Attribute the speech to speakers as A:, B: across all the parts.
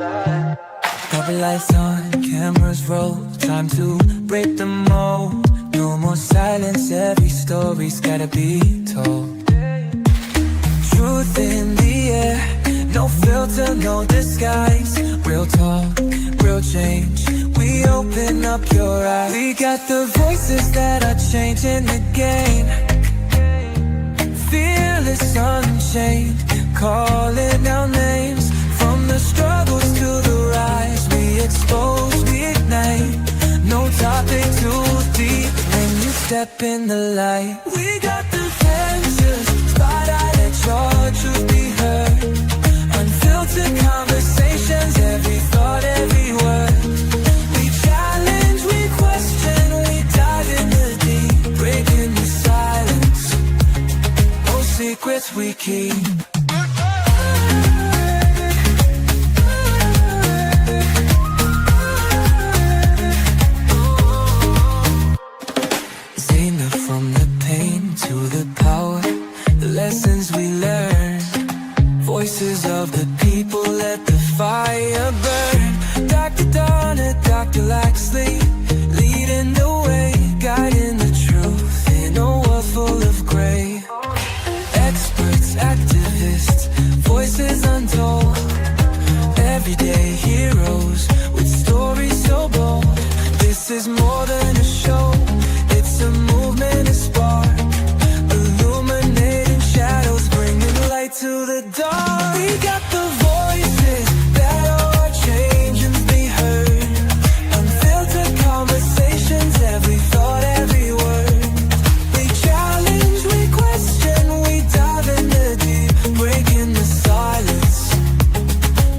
A: Couple lights on, cameras roll, time to break the mold. No more silence, every story's gotta be told. Truth in the air, no filter, no disguise. Real talk, real change, we open up your eyes. We got the voices that are changing the game. Fearless, unchained, calling our names. From the struggles to the rise, we expose, we ignite. No topic too deep when you step in the light. We got the answers, spotlight, let your truth be heard. Unfiltered conversations, every thought, every word. We challenge, we question, we dive in the deep, breaking the silence. No secrets we keep. From the pain to the power, the lessons we learn. Voices of the people, let the fire burn. Dr. Donna, Dr. Laxley, leading the way, guiding the truth in a world full of gray. Experts, activists, voices untold. Everyday heroes with stories so bold. This is more than a show, it's a movement, a spark, illuminating shadows, bringing light to the dark. We got the voices that are changing, be heard. Unfiltered conversations, every thought, every word. We challenge, we question, we dive in the deep, breaking the silence.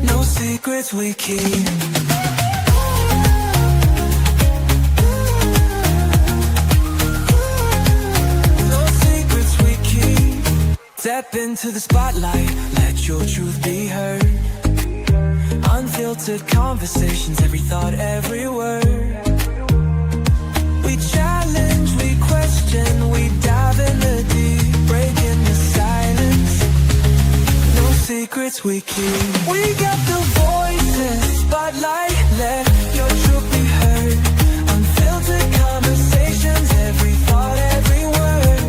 A: No secrets we keep. Step into the spotlight, let your truth be heard. Unfiltered conversations, every thought, every word. We challenge, we question, we dive in the deep, breaking the silence. No secrets we keep. We got the voices, spotlight, let your truth be heard. Unfiltered conversations, every thought, every word.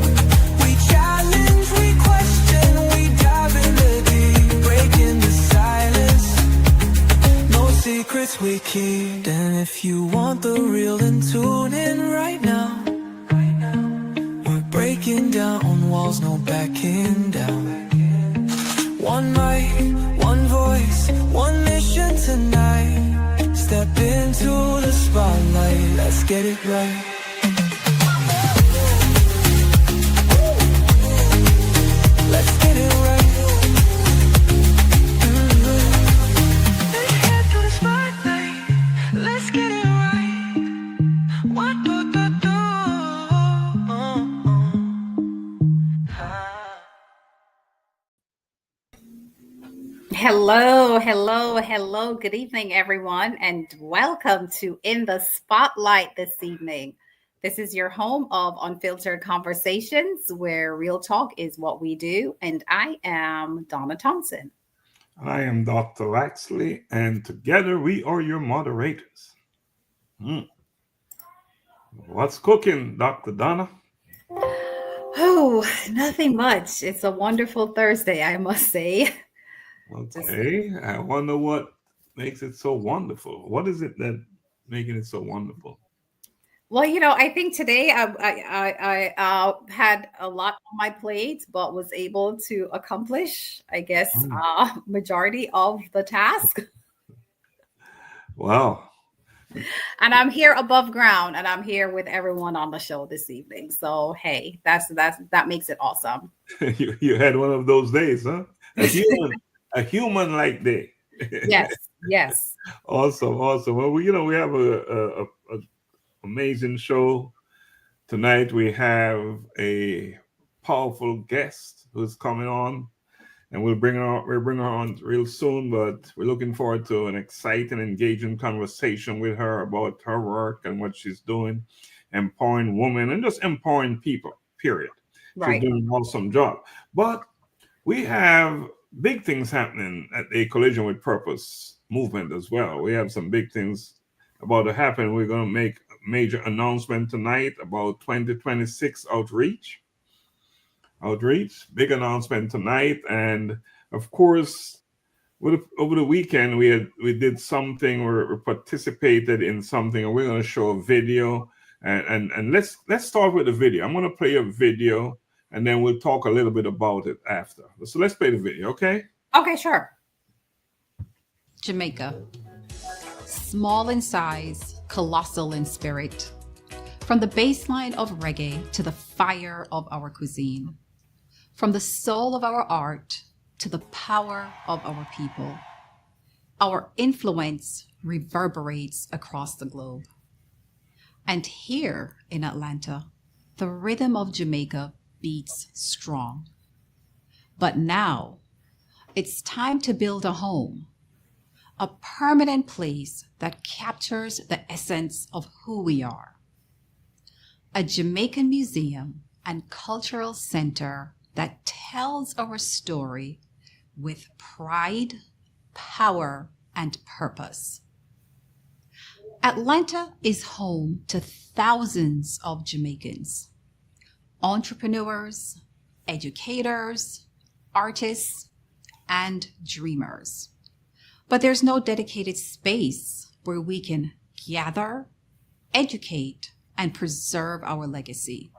A: We challenge, we question, we dive in the deep, breaking the silence. No secrets we keep. And if you want the real, then tune in right now. We're breaking down walls, no backing down. One mic, one voice, one mission tonight. Step into the spotlight, let's get it right. Let's get it right. Let's head to the spotlight. Let's get it right. What do?
B: Hello, hello, hello. Good evening, everyone, and welcome to In the Spotlight this evening. This is your home of unfiltered conversations where real talk is what we do. And I am Donna Thompson.
C: I am Dr. Laxley, and together we are your moderators. What's cooking, Dr. Donna?
B: Oh, nothing much. It's a wonderful Thursday, I must say.
C: Okay, I wonder what makes it so wonderful. What is it that making it so wonderful?
B: Well, I think today I had a lot on my plate, but was able to accomplish, I guess, majority of the task.
C: Wow.
B: And I'm here above ground, and I'm here with everyone on the show this evening. So hey, that makes it awesome.
C: you had one of those days, huh? A human like day.
B: Yes.
C: Awesome. Well, we have a amazing show tonight. We have a powerful guest who's coming on, and we'll bring her on real soon. But we're looking forward to an exciting, engaging conversation with her about her work and what she's doing, empowering women and just empowering people. Period.
B: Right.
C: She's doing an awesome job. But we have big things happening at a Collision with Purpose movement as well. We have some big things about to happen. We're going to make a major announcement tonight about 2026 outreach. Big announcement tonight. And of course, over the weekend, we did something, or we participated in something, and we're going to show a video. And let's start with the video. I'm going to play a video, and then we'll talk a little bit about it after. So let's play the video, okay?
B: Okay, sure.
D: Jamaica. Small in size, colossal in spirit. From the baseline of reggae to the fire of our cuisine. From the soul of our art to the power of our people. Our influence reverberates across the globe. And here in Atlanta, the rhythm of Jamaica beats strong. But now, it's time to build a home, a permanent place that captures the essence of who we are. A Jamaican museum and cultural center that tells our story with pride, power, and purpose. Atlanta is home to thousands of Jamaicans, entrepreneurs, educators, artists, and dreamers. But there's no dedicated space where we can gather, educate, and preserve our legacy.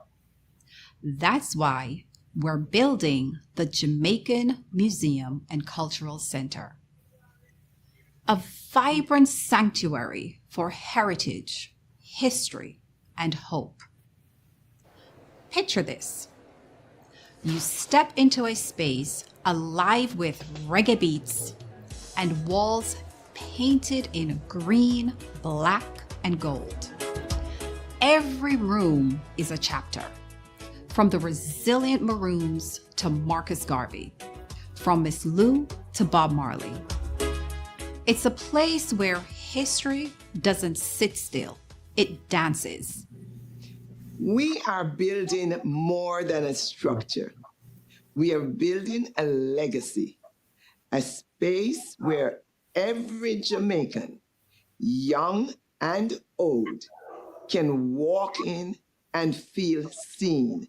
D: That's why we're building the Jamaican Museum and Cultural Center, a vibrant sanctuary for heritage, history, and hope. Picture this. You step into a space alive with reggae beats and walls painted in green, black, and gold. Every room is a chapter, from the resilient Maroons to Marcus Garvey, from Miss Lou to Bob Marley. It's a place where history doesn't sit still, it dances.
E: We are building more than a structure. We are building a legacy, a space where every Jamaican, young and old, can walk in and feel seen,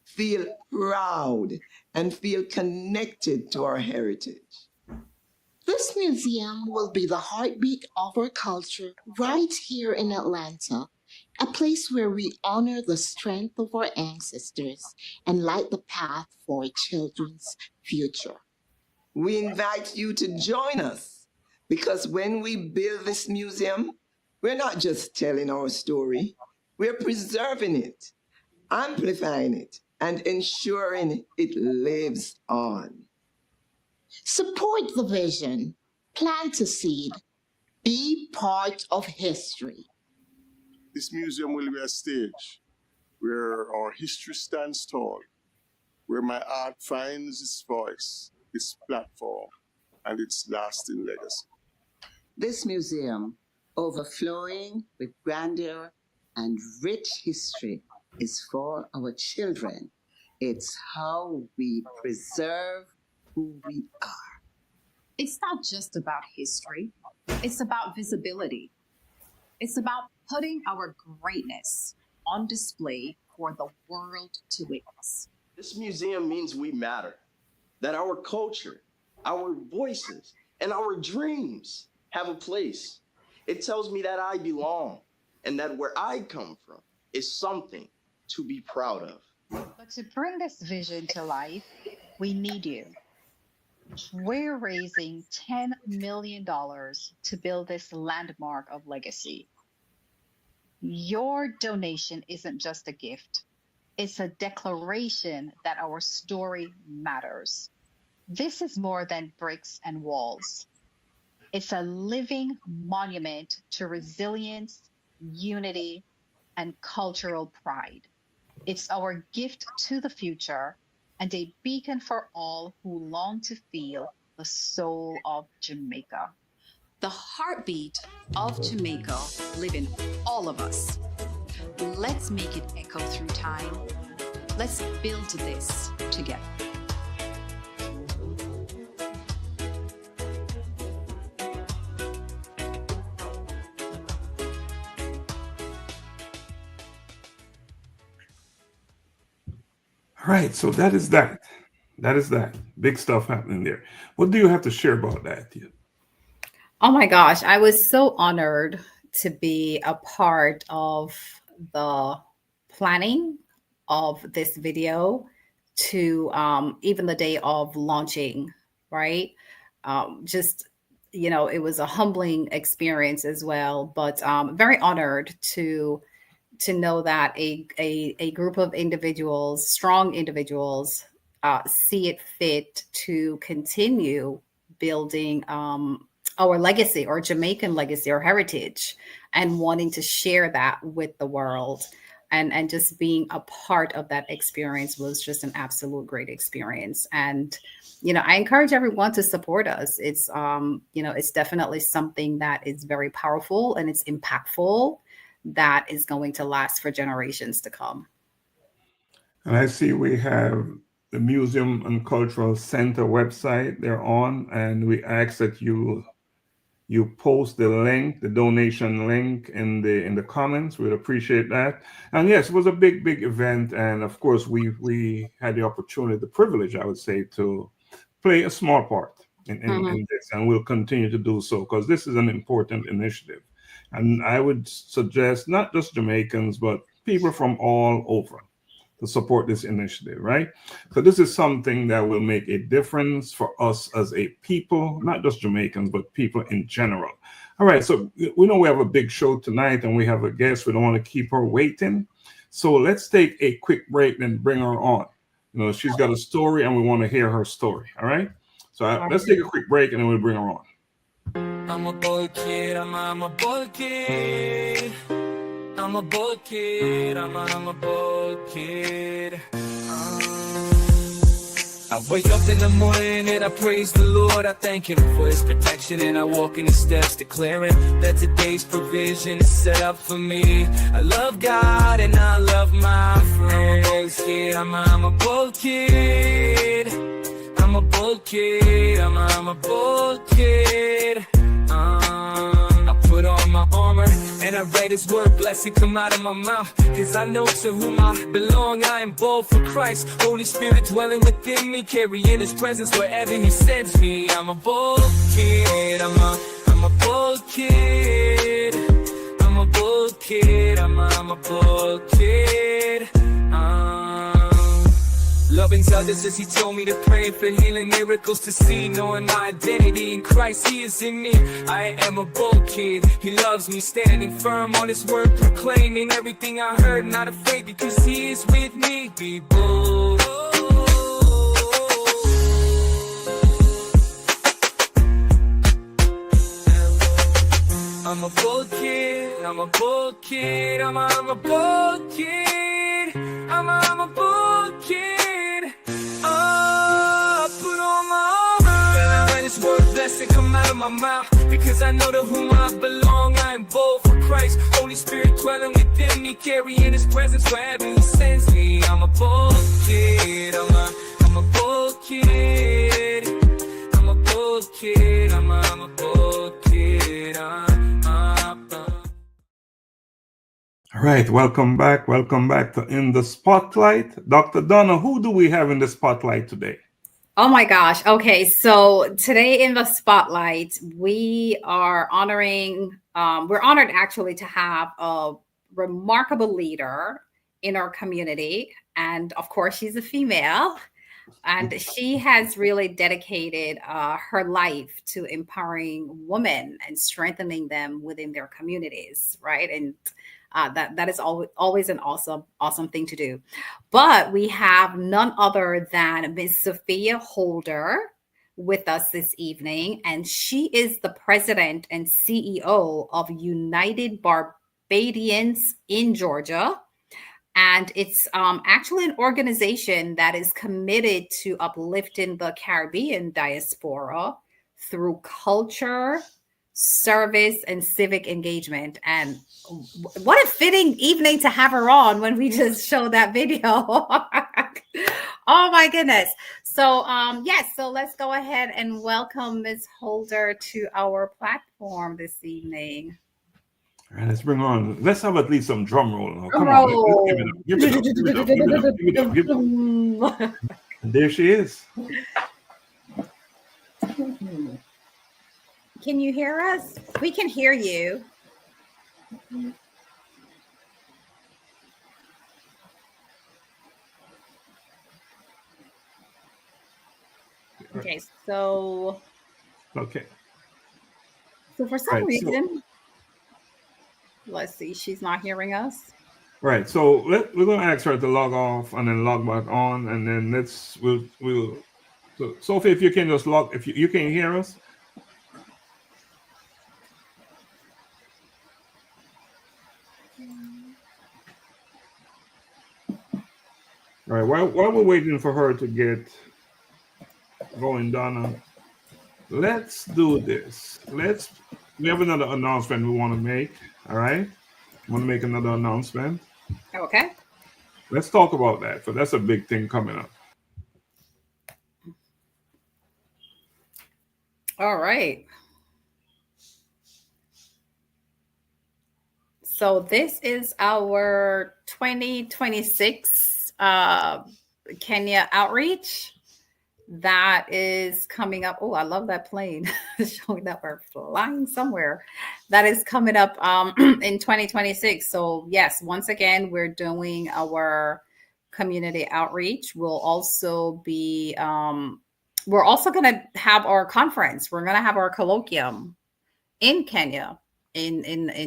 E: feel proud, and feel connected to our heritage.
F: This museum will be the heartbeat of our culture right here in Atlanta, a place where we honor the strength of our ancestors and light the path for our children's future.
E: We invite you to join us, because when we build this museum, we're not just telling our story, we're preserving it, amplifying it, and ensuring it lives on.
F: Support the vision, plant a seed, be part of history.
G: This museum will be a stage where our history stands tall, where my art finds its voice, its platform, and its lasting legacy.
H: This museum, overflowing with grandeur and rich history, is for our children. It's how we preserve who we are.
D: It's not just about history, it's about visibility. It's about putting our greatness on display for the world to witness.
I: This museum means we matter, that our culture, our voices, and our dreams have a place. It tells me that I belong and that where I come from is something to be proud of.
J: But to bring this vision to life, we need you. We're raising $10 million to build this landmark of legacy. Your donation isn't just a gift. It's a declaration that our story matters. This is more than bricks and walls. It's a living monument to resilience, unity, and cultural pride. It's our gift to the future and a beacon for all who long to feel the soul of Jamaica.
D: The heartbeat of Jamaica live in all of us. Let's make it echo through time. Let's build this together.
C: All right, so that is that. That is that. Big stuff happening there. What do you have to share about that?
B: Oh my gosh, I was so honored to be a part of the planning of this video to even the day of launching, right? Just, it was a humbling experience as well, but very honored to know that a group of individuals, strong individuals, see it fit to continue building our legacy, or Jamaican legacy, or heritage, and wanting to share that with the world. And just being a part of that experience was just an absolute great experience. And I encourage everyone to support us. It's it's definitely something that is very powerful and it's impactful, that is going to last for generations to come.
C: And I see we have the Museum and Cultural Center website they're on, and we ask that you post the link, the donation link in the comments. We'd appreciate that. And yes, it was a big event, and of course we had the opportunity, the privilege, I would say, to play a small part in this, and we'll continue to do so, because this is an important initiative. And I would suggest not just Jamaicans, but people from all over to support this initiative, right? So this is something that will make a difference for us as a people, not just Jamaicans, but people in general. All right, so we know we have a big show tonight and we have a guest. We don't want to keep her waiting. So let's take a quick break and bring her on. She's got a story and we want to hear her story, all right? So let's take a quick break and then we'll bring her on.
A: I'm a boy kid, I'm a boy kid. I'm a boy kid, I'm a boy kid. I wake up in the morning and I praise the Lord. I thank Him for His protection, and I walk in His steps, declaring that today's provision is set up for me. I love God and I love my friends. I'm a boy kid. I'm a boy kid. I'm a boy kid. I put on my armor and I read His word, blessing come out of my mouth, cause I know to whom I belong. I am bold for Christ, Holy Spirit dwelling within me, carrying His presence wherever He sends me. I'm a bold kid, I'm a bold kid. I'm a bold kid, I'm a bold kid. Loving others as He told me to pray for healing, miracles to see, knowing my identity in Christ, He is in me. I am a bold kid, He loves me, standing firm on His word, proclaiming everything I heard, not afraid because He is with me. Be bold. I'm a bold kid, I'm a bold kid, I'm a bold kid, I'm a bold kid. Put on my armor and I let His word blessing come out of my mouth, because I know to whom I belong. I am bold for Christ, Holy Spirit dwelling within me, carrying His presence wherever He sends me. I'm a bold kid, I'm a bold kid, I'm a bold kid, I'm a bold kid.
C: All right, welcome back to In the Spotlight. Dr. Donna, who do we have in the spotlight today?
B: Oh my gosh. Okay. So today in the spotlight, we are we're honored actually to have a remarkable leader in our community. And of course, she's a female. And she has really dedicated her life to empowering women and strengthening them within their communities, right? And that is always an awesome thing to do. But we have none other than Ms. Sophia Holder with us this evening, and she is the president and CEO of United Barbadians in Georgia. And it's actually an organization that is committed to uplifting the Caribbean diaspora through culture, service, and civic engagement. And what a fitting evening to have her on when we just showed that video. Oh my goodness. So yes, so let's go ahead and welcome Ms. Holder to our platform this evening.
C: All right, let's bring on. Let's have at least some drum roll now.
B: Drum
C: Come on, let's give it
B: roll.
C: up. Give it up. Give it up. Give it up. Give it up. Give it up. And there she is.
B: Can you hear us? We can hear you. Okay, so
C: Okay.
B: for some
C: Right. So,
B: reason, let's see, she's not hearing us.
C: right. So we're gonna ask her to log off and then log back on, and then we'll. So Sophie, if you can just log, if you can hear us. All right. While we're waiting for her to get going, Donna, let's do this. We have another announcement we want to make. All right. Want to make another announcement?
B: Okay.
C: Let's talk about that. So that's a big thing coming up.
B: All right. So this is our 2026 Kenya outreach that is coming up. Oh, I love that plane showing that we're flying somewhere. That is coming up in 2026. So yes, once again, we're doing our community outreach. We'll also be we're also going to have our conference. We're going to have our colloquium in Kenya in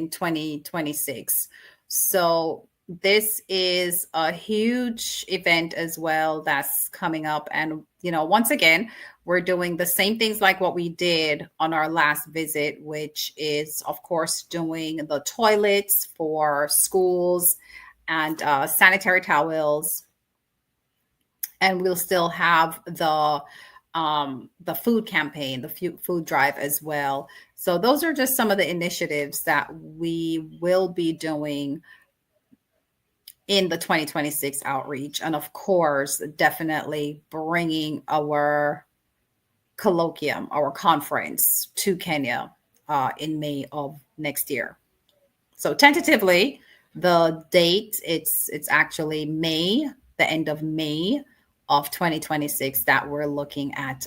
B: 2026. So this is a huge event as well that's coming up. And, you know, once again, we're doing the same things like what we did on our last visit, which is, of course, doing the toilets for schools and sanitary towels. And we'll still have the food campaign, the food drive as well. So those are just some of the initiatives that we will be doing in the 2026 outreach. And of course, definitely bringing our colloquium, our conference to Kenya in May of next year. So tentatively, the date, it's actually May, the end of May of 2026 that we're looking at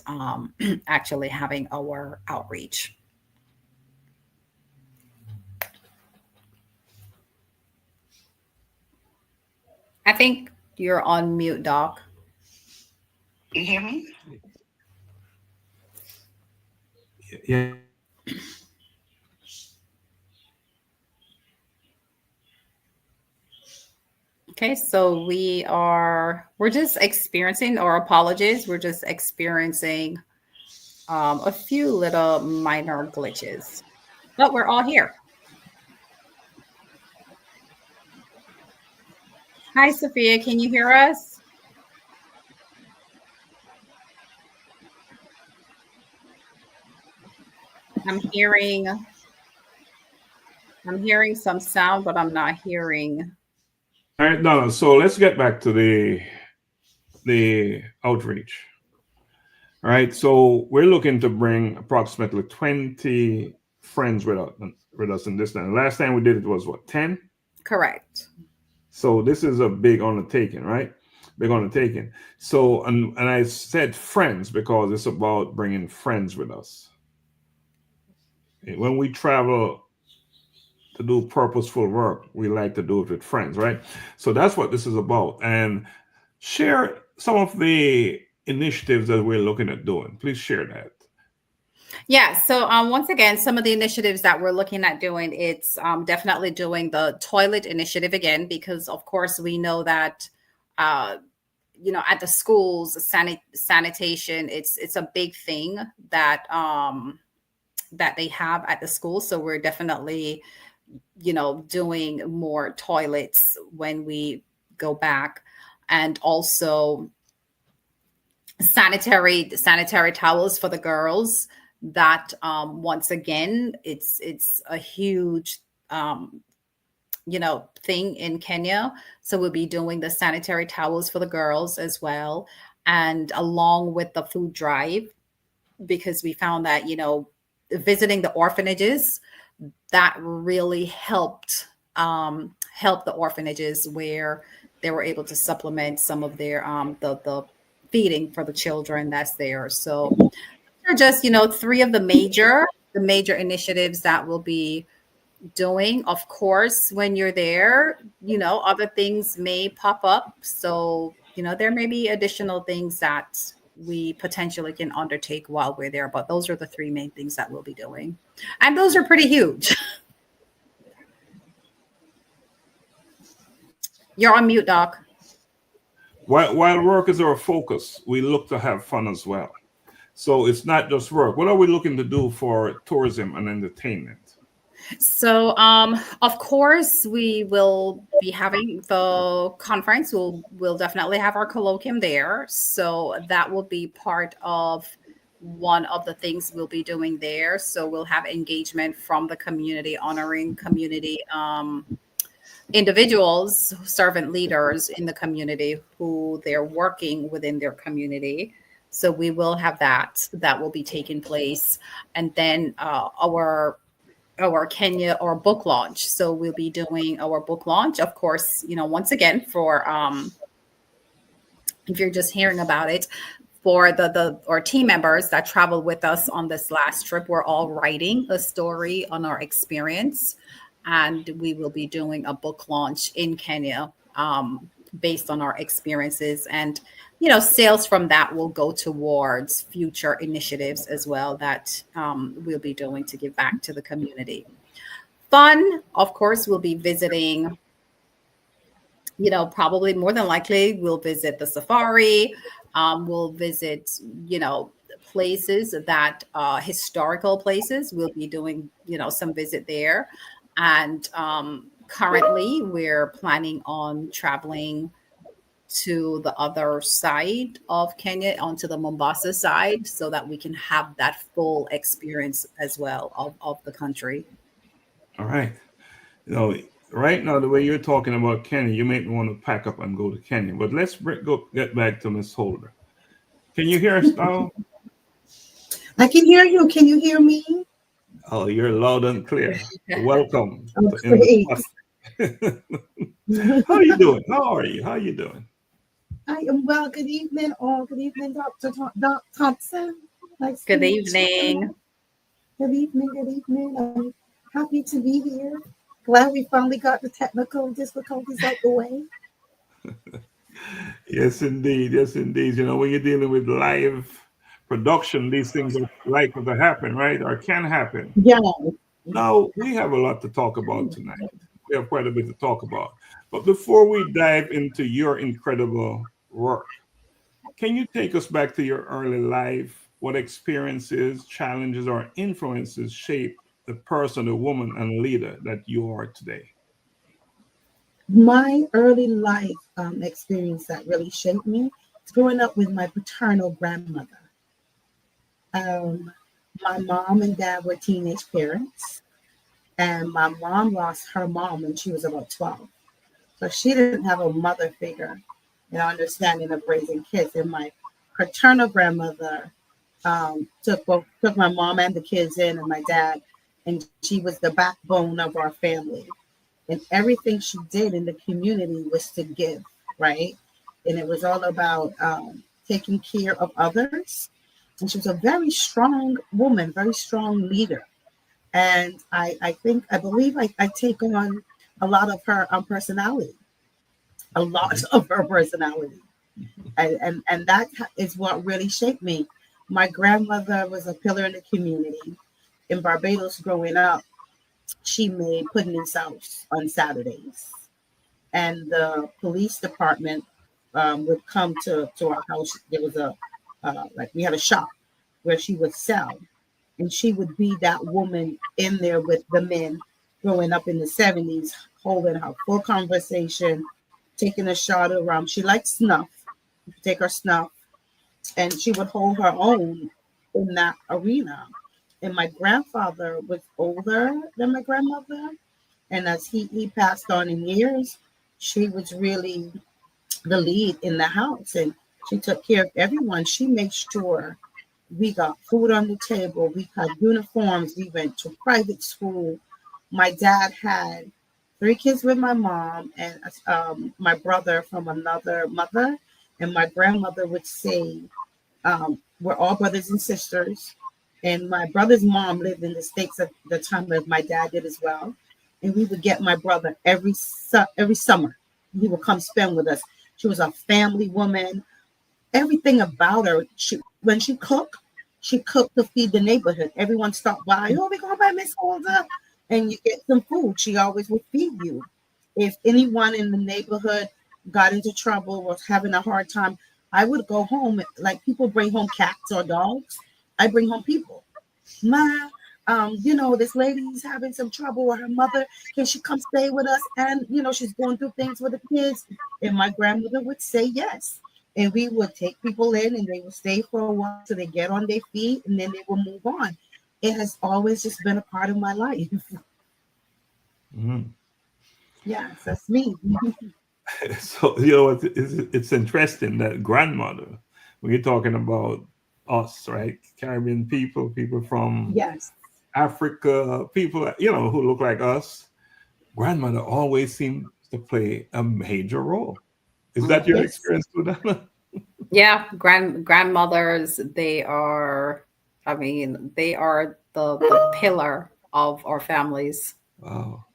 B: actually having our outreach. I think you're on mute, Doc.
H: You hear me?
C: Yeah.
B: Okay, so we're just experiencing, or apologies, we're just experiencing a few little minor glitches, but we're all here. Hi, Sophia, can you hear us? I'm hearing some sound, but I'm not hearing.
C: All right, Donna. So let's get back to the outreach. All right. So we're looking to bring approximately 20 friends with us in this time. Last time we did it was what, 10?
B: Correct.
C: So this is a big undertaking, right? Big undertaking. So and I said friends because it's about bringing friends with us. When we travel to do purposeful work, we like to do it with friends, right? So that's what this is about. And share some of the initiatives that we're looking at doing. Please share that.
B: Yeah. So once again, some of the initiatives that we're looking at doing, it's definitely doing the toilet initiative again, because of course we know that, you know, at the schools, sanitation, it's a big thing that that they have at the school. So we're definitely, you know, doing more toilets when we go back, and also sanitary towels for the girls. That once again, it's a huge you know, thing in Kenya. So we'll be doing the sanitary towels for the girls as well, and along with the food drive, because we found that, you know, visiting the orphanages, that really helped the orphanages where they were able to supplement some of their the feeding for the children that's there. So they're just, three of the major initiatives that will be doing. Of course, when you're there, other things may pop up. So, there may be additional things that we potentially can undertake while we're there, but those are the three main things that we'll be doing. And those are pretty huge. You're on mute, Doc.
C: While work is our focus, we look to have fun as well. So it's not just work. What are we looking to do for tourism and entertainment?
B: So, of course, we will be having the conference. We'll definitely have our colloquium there. So that will be part of one of the things we'll be doing there. So we'll have engagement from the community, honoring community individuals, servant leaders in the community who they're working within their community. So we will have that will be taking place. And then our Kenya or book launch. So we'll be doing our book launch, of course, once again, for if you're just hearing about it, for our team members that traveled with us on this last trip, we're all writing a story on our experience, and we will be doing a book launch in Kenya based on our experiences. And sales from that will go towards future initiatives as well that we'll be doing to give back to the community. Fun, of course, we'll be visiting, probably more than likely we'll visit the safari. We'll visit, places that historical places. We'll be doing, some visit there. And currently we're planning on traveling to the other side of Kenya, onto the Mombasa side, so that we can have that full experience as well of the country.
C: All right. Right now, the way you're talking about Kenya, you make me want to pack up and go to Kenya. But let's get back to Miss Holder. Can you hear us now?
K: I can hear you. Can you hear me?
C: Oh, you're loud and clear. Welcome.
K: Great.
C: How are you doing? How are you? How are you doing?
K: I am well. Good evening, all. Good evening, Dr. Thompson. Nice
B: Good
K: to meet
B: evening.
K: you. Good evening. Good evening. I'm happy to be here. Glad we finally got the technical difficulties out the way.
C: Yes, indeed. Yes, indeed. When you're dealing with live production, these things are likely to happen, right? Or can happen.
K: Yeah.
C: Now, we have a lot to talk about tonight. We have quite a bit to talk about. But before we dive into your incredible work, can you take us back to your early life? What experiences, challenges, or influences shaped the person, the woman, and leader that you are today?
K: My early life experience that really shaped me is growing up with my paternal grandmother. My mom and dad were teenage parents, and my mom lost her mom when she was about 12. So she didn't have a mother figure, understanding of raising kids. And my paternal grandmother took my mom and the kids in, and my dad, and she was the backbone of our family. And everything she did in the community was to give, right? And it was all about taking care of others. And she was a very strong woman, very strong leader. And I believe I take on a lot of her personality, and that is what really shaped me. My grandmother was a pillar in the community. In Barbados growing up, she made pudding and sauce on Saturdays. And the police department would come to our house. There was we had a shop where she would sell. And she would be that woman in there with the men growing up in the 70s, holding her full conversation, taking a shot of rum. She liked snuff, take her snuff, and she would hold her own in that arena. And my grandfather was older than my grandmother. And as he passed on in years, she was really the lead in the house. And she took care of everyone. She made sure we got food on the table. We had uniforms. We went to private school. My dad had 3 kids with my mom and my brother from another mother. And my grandmother would say, we're all brothers and sisters. And my brother's mom lived in the States at the time as my dad did as well. And we would get my brother every summer. He would come spend with us. She was a family woman. Everything about her, when she cooked to feed the neighborhood. Everyone stopped by. Oh, we're going by Miss Holder. And you get some food. She always would feed you. If anyone in the neighborhood got into trouble, was having a hard time, I would go home. Like people bring home cats or dogs. I bring home people. Ma, this lady's having some trouble with her mother. Can she come stay with us? And, she's going through things with the kids. And my grandmother would say yes. And we would take people in and they would stay for a while till they get on their feet and then they will move on. It has always just been a part of my life.
C: Mm-hmm.
K: Yes, that's me.
C: So, it's interesting that grandmother, when you're talking about us, right? Caribbean people from
K: Yes.
C: Africa, people, who look like us, grandmother always seems to play a major role. Is that your experience too, Donna?
B: Yeah, grandmothers, they are the pillar of our families.
C: Wow.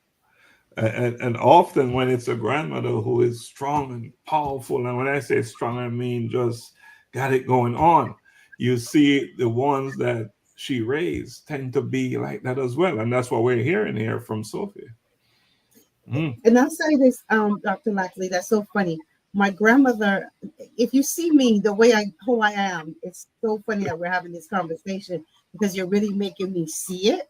C: And often when it's a grandmother who is strong and powerful, and when I say strong, I mean just got it going on, you see the ones that she raised tend to be like that as well. And that's what we're hearing here from Sophia.
K: And I'll say this, Dr. Laxley, that's so funny. My grandmother, if you see me the way who I am, it's so funny that we're having this conversation because you're really making me see it.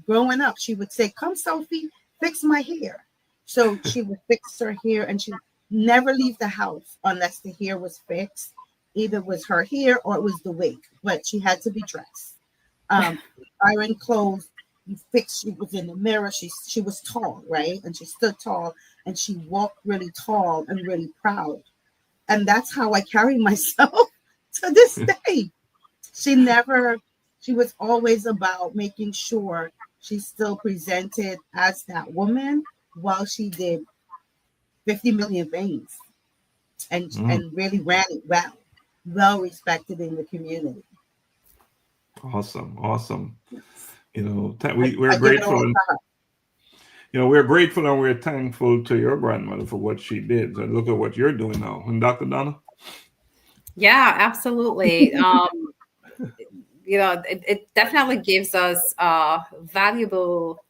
K: Growing up, she would say, "Come, Sophie, fix my hair." So she would fix her hair and she never leave the house unless the hair was fixed. Either it was her hair or it was the wig, but she had to be dressed. Iron clothes. She was in the mirror. She was tall, right? And she stood tall and she walked really tall and really proud. And that's how I carry myself to this day. She was always about making sure she still presented as that woman while she did 50 million things and really ran it well respected in the community.
C: Awesome. We're
K: I give it all
C: grateful.
K: to her.
C: We're grateful and we're thankful to your grandmother for what she did. And look at what you're doing now. And Dr. Donna?
B: Yeah, absolutely. It definitely gives us valuable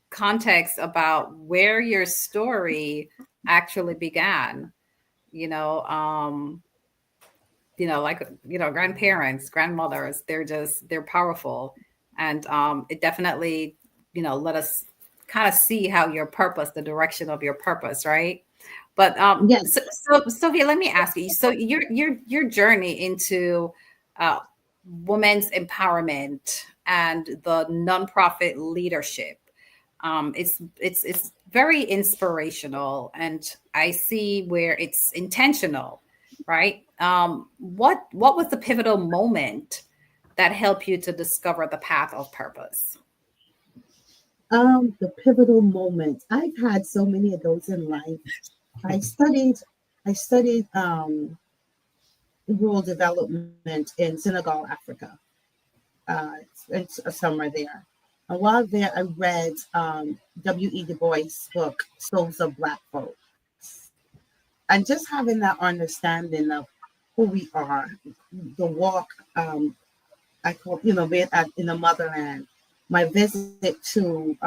B: context about where your story actually began. Grandparents, grandmothers, they're powerful. And it definitely, let us kind of see how the direction of your purpose, right? But
K: Yes.
B: so Sophia, let me ask you. So your journey into women's empowerment and the nonprofit leadership, it's very inspirational, and I see where it's intentional, right? What was the pivotal moment that helped you to discover the path of purpose?
K: The pivotal moment. I've had so many of those in life. I studied rural development in Senegal, Africa. It's a summer there. And while there, I read W.E. Du Bois' book, Souls of Black Folks. And just having that understanding of who we are, the walk, I call, being in the motherland, my visit to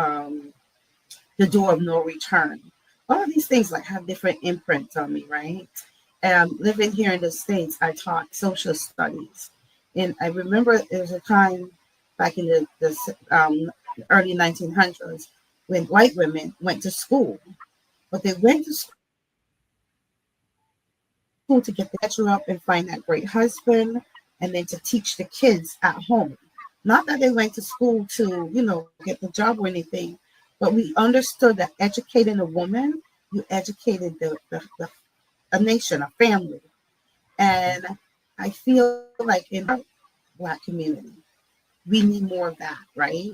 K: the door of no return. All of these things have different imprints on me, right? Living here in the States, I taught social studies. And I remember there was a time back in the early 1900s when white women went to school. But they went to school to get the bachelor up and find that great husband and then to teach the kids at home. Not that they went to school to, get the job or anything, but we understood that educating a woman, you educated a nation, a family. And I feel like in our Black community, we need more of that, right?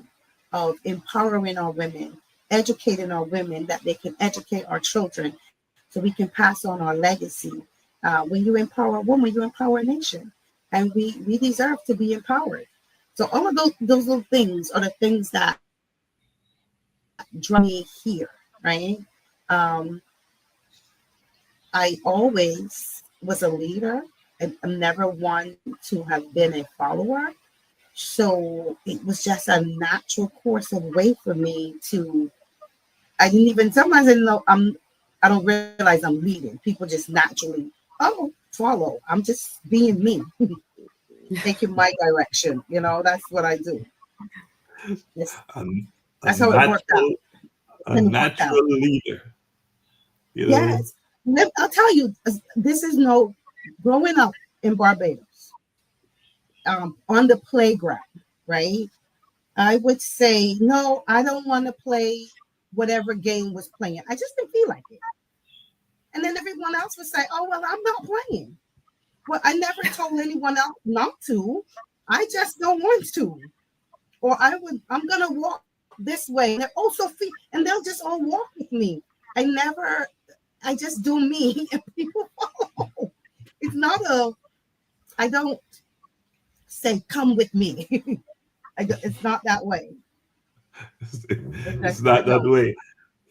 K: of empowering our women, educating our women that they can educate our children so we can pass on our legacy. When you empower a woman, you empower a nation. And we deserve to be empowered. So all of those little things are the things that draw me here, right? I always was a leader. I'm never one to have been a follower. So it was just a natural course of way for me to, I didn't even, sometimes I didn't know, I don't realize I'm leading. People just naturally, oh, follow. I'm just being me, taking my direction. You know, that's what I do. That's how it worked out.
C: A natural leader. You know?
K: Yes. I'll tell you, this is growing up in Barbados, on the playground, right? I would say, no, I don't want to play whatever game was playing. I just didn't feel like it. And then everyone else would say, oh, well, I'm not playing. Well, I never told anyone else not to. I just don't want to. Or I'm going to walk this way. And they're also and they'll just all walk with me. I just do me and people follow. It's not I don't say, come with me. It's not that way.
C: It's not that way.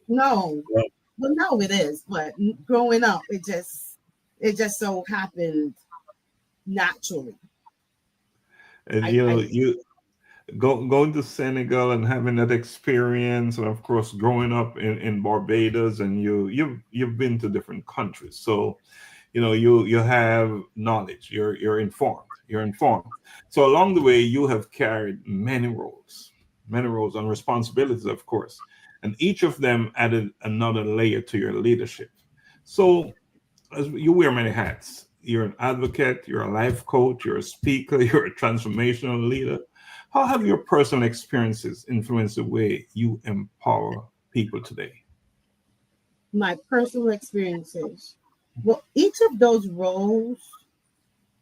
K: No. Well, no, it is. But growing up, it just so happened naturally.
C: And you going to Senegal and having that experience, and of course growing up in Barbados, and you've been to different countries, so you have knowledge. You're informed. So along the way, you have carried many roles and responsibilities, of course, and each of them added another layer to your leadership. So as you wear many hats. You're an advocate, you're a life coach, you're a speaker, you're a transformational leader. How have your personal experiences influenced the way you empower people today?
K: My personal experiences. Well, each of those roles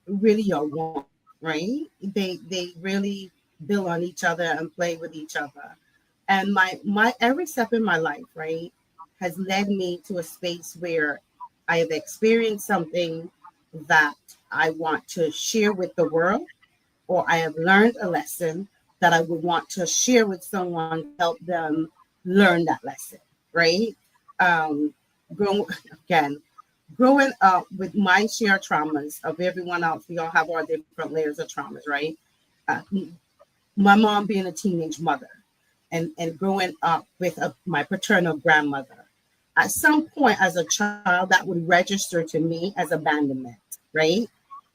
K: really are one, right? They really build on each other and play with each other. And my every step in my life, right, has led me to a space where I have experienced something that I want to share with the world, or I have learned a lesson that I would want to share with someone to help them learn that lesson, right? Growing up with my share traumas of everyone else, we all have our different layers of traumas, right? My mom being a teenage mother and growing up with my paternal grandmother. At some point as a child, that would register to me as abandonment, right?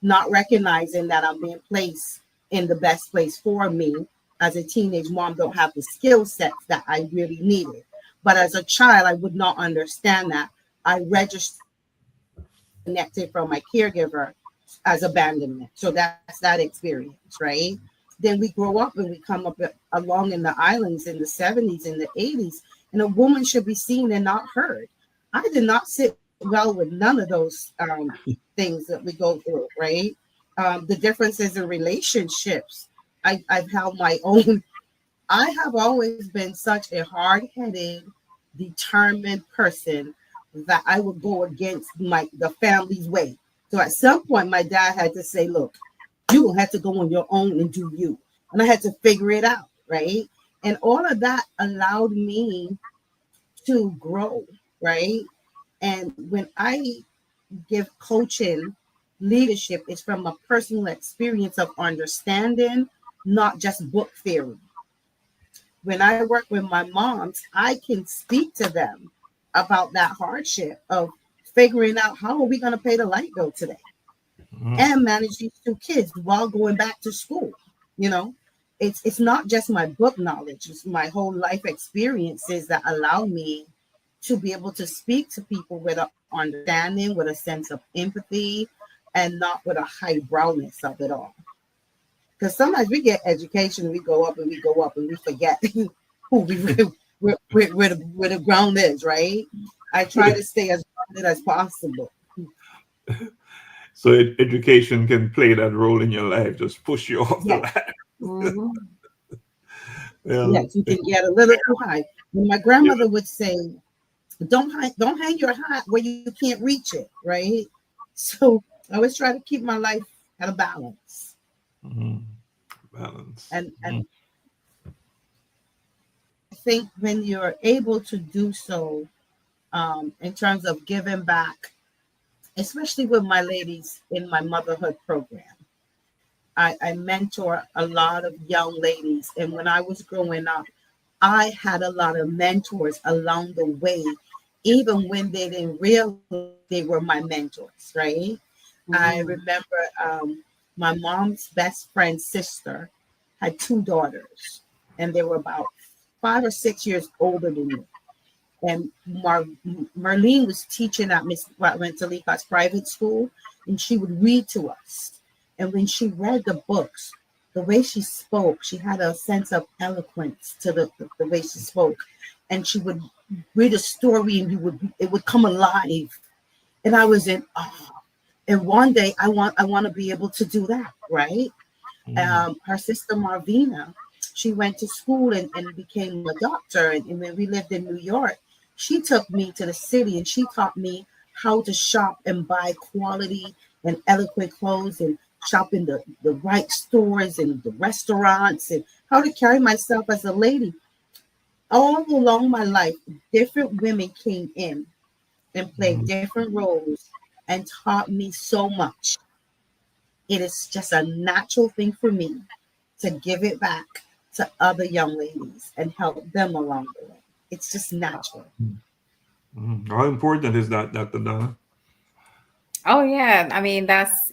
K: Not recognizing that I'm being placed in the best place for me. As a teenage mom, don't have the skill sets that I really needed. But as a child, I would not understand that. I registered connected from my caregiver as abandonment. So that's that experience, right? Then we grow up and we come up along in the islands in the 70s and the 80s, and a woman should be seen and not heard. I did not sit well with none of those things that we go through, right? The differences in relationships. I've held my own. I have always been such a hard-headed, determined person that I would go against the family's way. So at some point, my dad had to say, look, you will have to go on your own and do you. And I had to figure it out, right? And all of that allowed me to grow, right? And when I give coaching leadership, it's from a personal experience of understanding, not just book theory. When I work with my moms, I can speak to them about that hardship of figuring out how are we going to pay the light bill today and manage these two kids while going back to school. It's not just my book knowledge, it's my whole life experiences that allow me to be able to speak to people with an understanding, with a sense of empathy, and not with a highbrowness of it all. Because sometimes we get education, we go up and we forget who where the ground is, right? I try to stay as grounded as possible.
C: So education can play that role in your life, just push you off the ladder. Yeah.
K: Yes, you can get a little too high. And my grandmother would say, don't hang your hat where you can't reach it, right? So I always try to keep my life at a balance.
C: Mhm. Balance.
K: And I think when you're able to do so, in terms of giving back, especially with my ladies in my motherhood program, I mentor a lot of young ladies. And when I was growing up, I had a lot of mentors along the way, even when they didn't realize they were my mentors, right? I
B: Mhm.
K: remember my mom's best friend's sister had two daughters, and they were about 5 or 6 years older than me. And Marlene was teaching at Miss Talika's private school, and she would read to us. And when she read the books, the way she spoke, she had a sense of eloquence to the way she spoke. And she would read a story, and it would come alive. And I was in awe. And one day I want to be able to do that, right? Her sister Marvina, she went to school and became a doctor. And when we lived in New York, she took me to the city and she taught me how to shop and buy quality and eloquent clothes and shop in the right stores and the restaurants and how to carry myself as a lady. All along my life, different women came in and played
C: Mhm.
K: different roles and taught me so much. It is just a natural thing for me to give it back to other young ladies and help them along the way. It's just natural.
C: Mhm. How important is that, Dr. Donna?
B: Oh yeah, I mean that's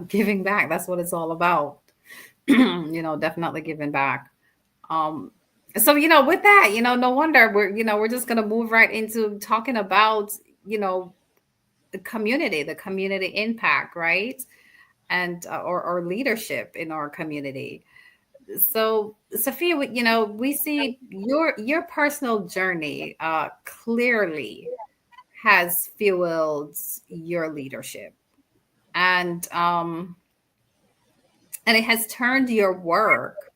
B: giving back. That's what it's all about. Definitely giving back. Um, so with that, no wonder we're just gonna move right into talking about the community impact, right? And or leadership in our community. So Sophia, we see your personal journey clearly has fueled your leadership, and and it has turned your work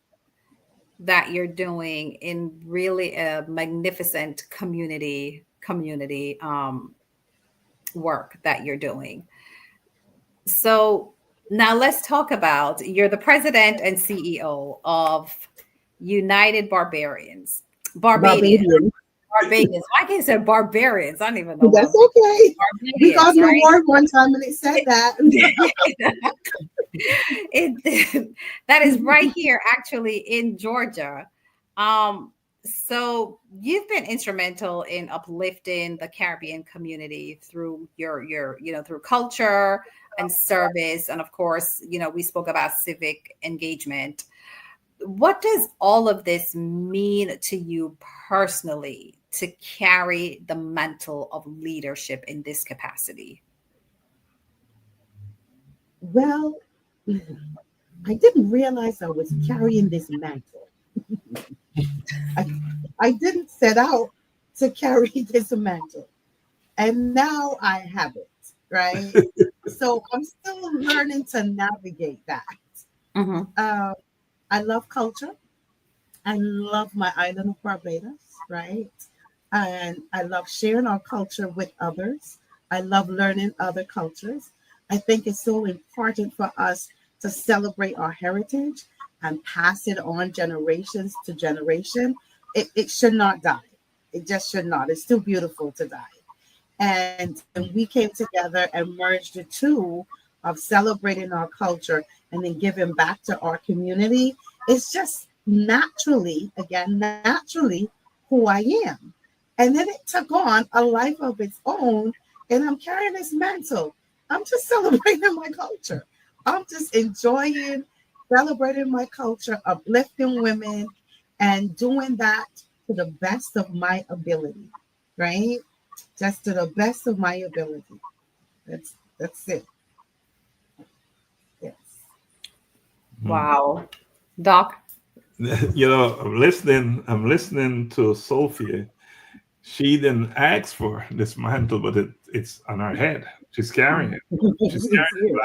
B: that you're doing in really a magnificent community work that you're doing. So now let's talk about you're the president and CEO of United Barbarians. Barbadians.
K: Barbadian.
B: Barbadians. Why can't I say barbarians? I don't even know why I'm
K: That's
B: thinking
K: okay. We got
B: Barbadians,
K: an
B: right?
K: award one time and it said that.
B: it that is right here actually in Georgia. So you've been instrumental in uplifting the Caribbean community through your through culture and service, and of course we spoke about civic engagement. What does all of this mean to you personally to carry the mantle of leadership in this capacity?
K: Well, I didn't realize I was carrying this mantle. I, I didn't set out to carry this mantle. And now I have it, right? So I'm still learning to navigate that.
B: Mm-hmm.
K: Uh, I love culture. I love my island of Barbados, right? And I love sharing our culture with others. I love learning other cultures. I think it's so important for us to celebrate our heritage and pass it on generations to generation. It should not die. It just should not. It's too beautiful to die. And when we came together and merged the two of celebrating our culture and then giving back to our community, it's just naturally who I am. And then it took on a life of its own, and I'm carrying this mantle. I'm just celebrating my culture. I'm just enjoying celebrating my culture, uplifting women, and doing that to the best of my ability, right? Just to the best of my ability. That's it. Yes.
C: Mhm.
B: Wow. Doc.
C: I'm listening to Sophia, she didn't ask for this mantle, but it's on her head. She's carrying it. She's carrying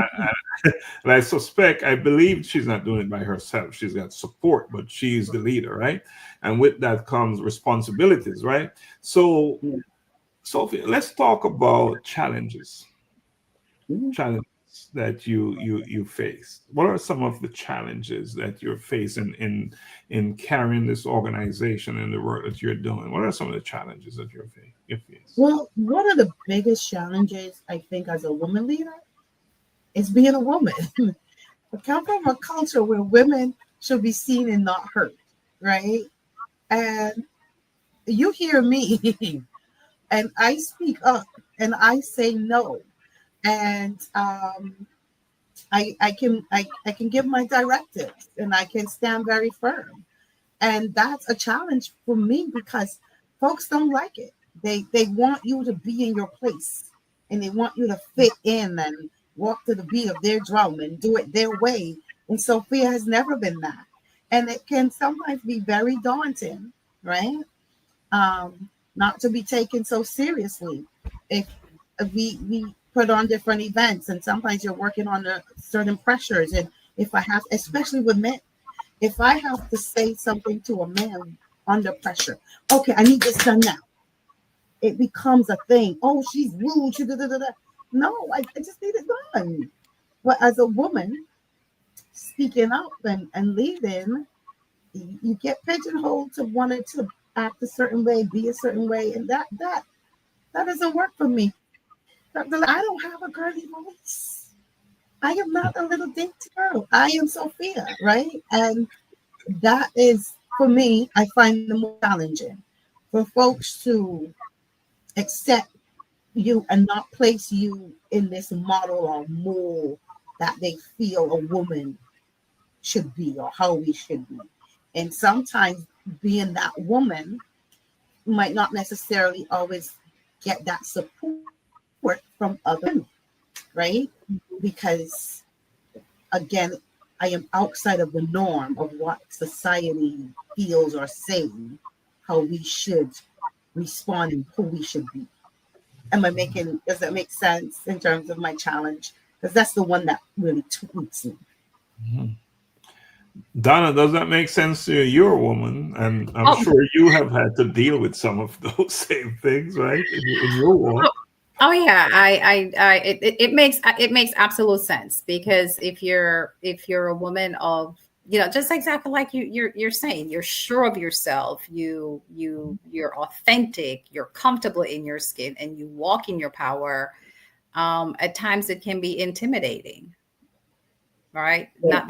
C: it. And I suspect, I believe she's not doing it by herself. She's got support, but she's the leader, right? And with that comes responsibilities, right? So, Sophia, let's talk about challenges. Challenges that you face. What are some of the challenges that you're facing in carrying this organization and the work that you're doing? What are some of the challenges that you face?
K: Well, one of the biggest challenges I think as a woman leader is being a woman. I come from a culture where women should be seen and not heard, right? And you hear me and I speak up and I say no. And I can give my directives and I can stand very firm. And that's a challenge for me because folks don't like it. They want you to be in your place and they want you to fit in and walk to the beat of their drum and do it their way. And Sophia has never been that. And it can sometimes be very daunting, right? Not to be taken so seriously. If we put on different events and sometimes you're working on certain pressures. And if I have, especially with men, if I have to say something to a man under pressure, okay, I need this done now. It becomes a thing. Oh, she's rude. No, I just need it done. But as a woman, speaking up and leading, you get pigeonholed to wanting to act a certain way, be a certain way, and that doesn't work for me. I don't have a girly voice. I am not a little dainty girl. I am Sophia, right? And that is, for me, I find the more challenging for folks to accept you and not place you in this model or mold that they feel a woman should be or how we should be. And sometimes being that woman might not necessarily always get that support from other women, right? Because again, I am outside of the norm of what society feels or saying how we should respond and who we should be. Does that make sense in terms of my challenge? Because that's the one that really tweaks me.
C: Mhm. Donna, does that make sense to you? You're a woman, and I'm sure you have had to deal with some of those same things, right? In your work.
B: Oh yeah, it makes absolute sense because if you're a woman of, just exactly like you're saying, you're sure of yourself, you're authentic, you're comfortable in your skin, and you walk in your power. At times it can be intimidating, right?
K: Yeah.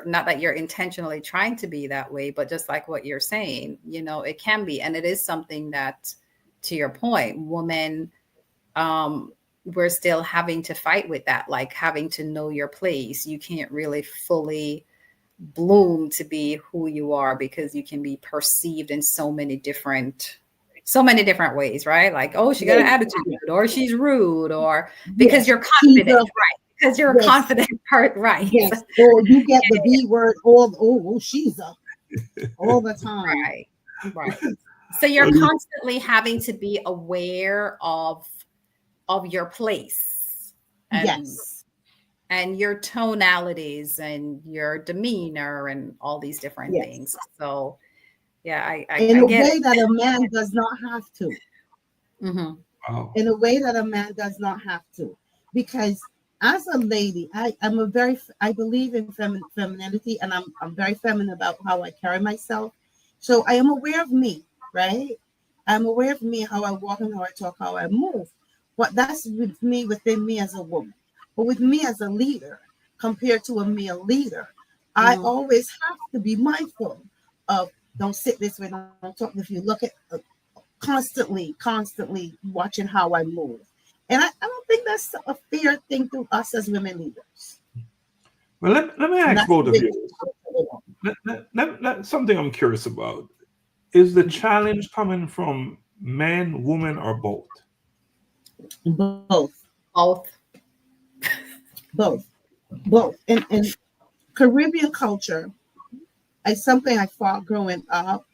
B: Not that you're intentionally trying to be that way, but just like what you're saying, it can be, and it is something that, to your point, women. We're still having to fight with that, like having to know your place. You can't really fully bloom to be who you are because you can be perceived in so many different ways, right? Like, oh, she got an attitude, or she's rude, or because you're confident, right? Because you're a confident part, right?
K: Yes. Or you get the B word, she's up all the time.
B: Right. So you're constantly having to be aware of your place and your tonalities and your demeanor and all these different things. So yeah, I
K: in a
B: get
K: way that a man does not have to.
B: Mm-hmm.
C: Wow.
K: In a way that a man does not have to, because as a lady, I believe in femininity, and I'm very feminine about how I carry myself. So I am aware of me, right? I'm aware of me, how I walk and how I talk, how I move. But that's within me as a woman. But with me as a leader, compared to a male leader, I always have to be mindful of, don't sit this way, don't talk. If you look at constantly watching how I move. And I don't think that's a fair thing to us as women leaders.
C: Well, let me ask both of you. Something I'm curious about. Is the challenge coming from men, women, or both?
K: Both. In Caribbean culture, it's something I fought growing up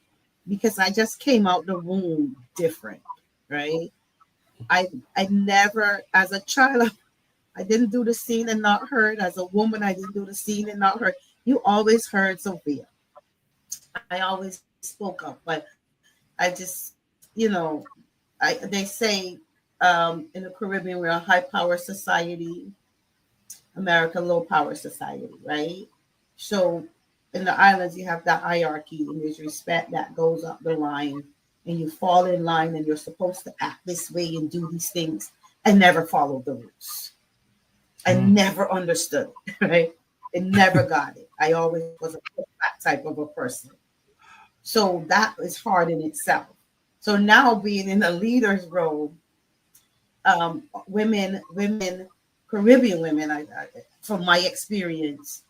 K: because I just came out the womb different. right? I never, as a child, I didn't do the seen and not heard. As a woman, I didn't do the seen and not heard. You always heard Sophia. I always spoke up, but I just, they say in the Caribbean we're a high power society, America low power society, right? So in the islands you have that hierarchy and there's respect that goes up the line, and you fall in line and you're supposed to act this way and do these things. I never followed the rules. I never understood it, right? I never got it. I always was that type of a person. So that is hard in itself. So now being in a leader's role, women, Caribbean women, from my experience,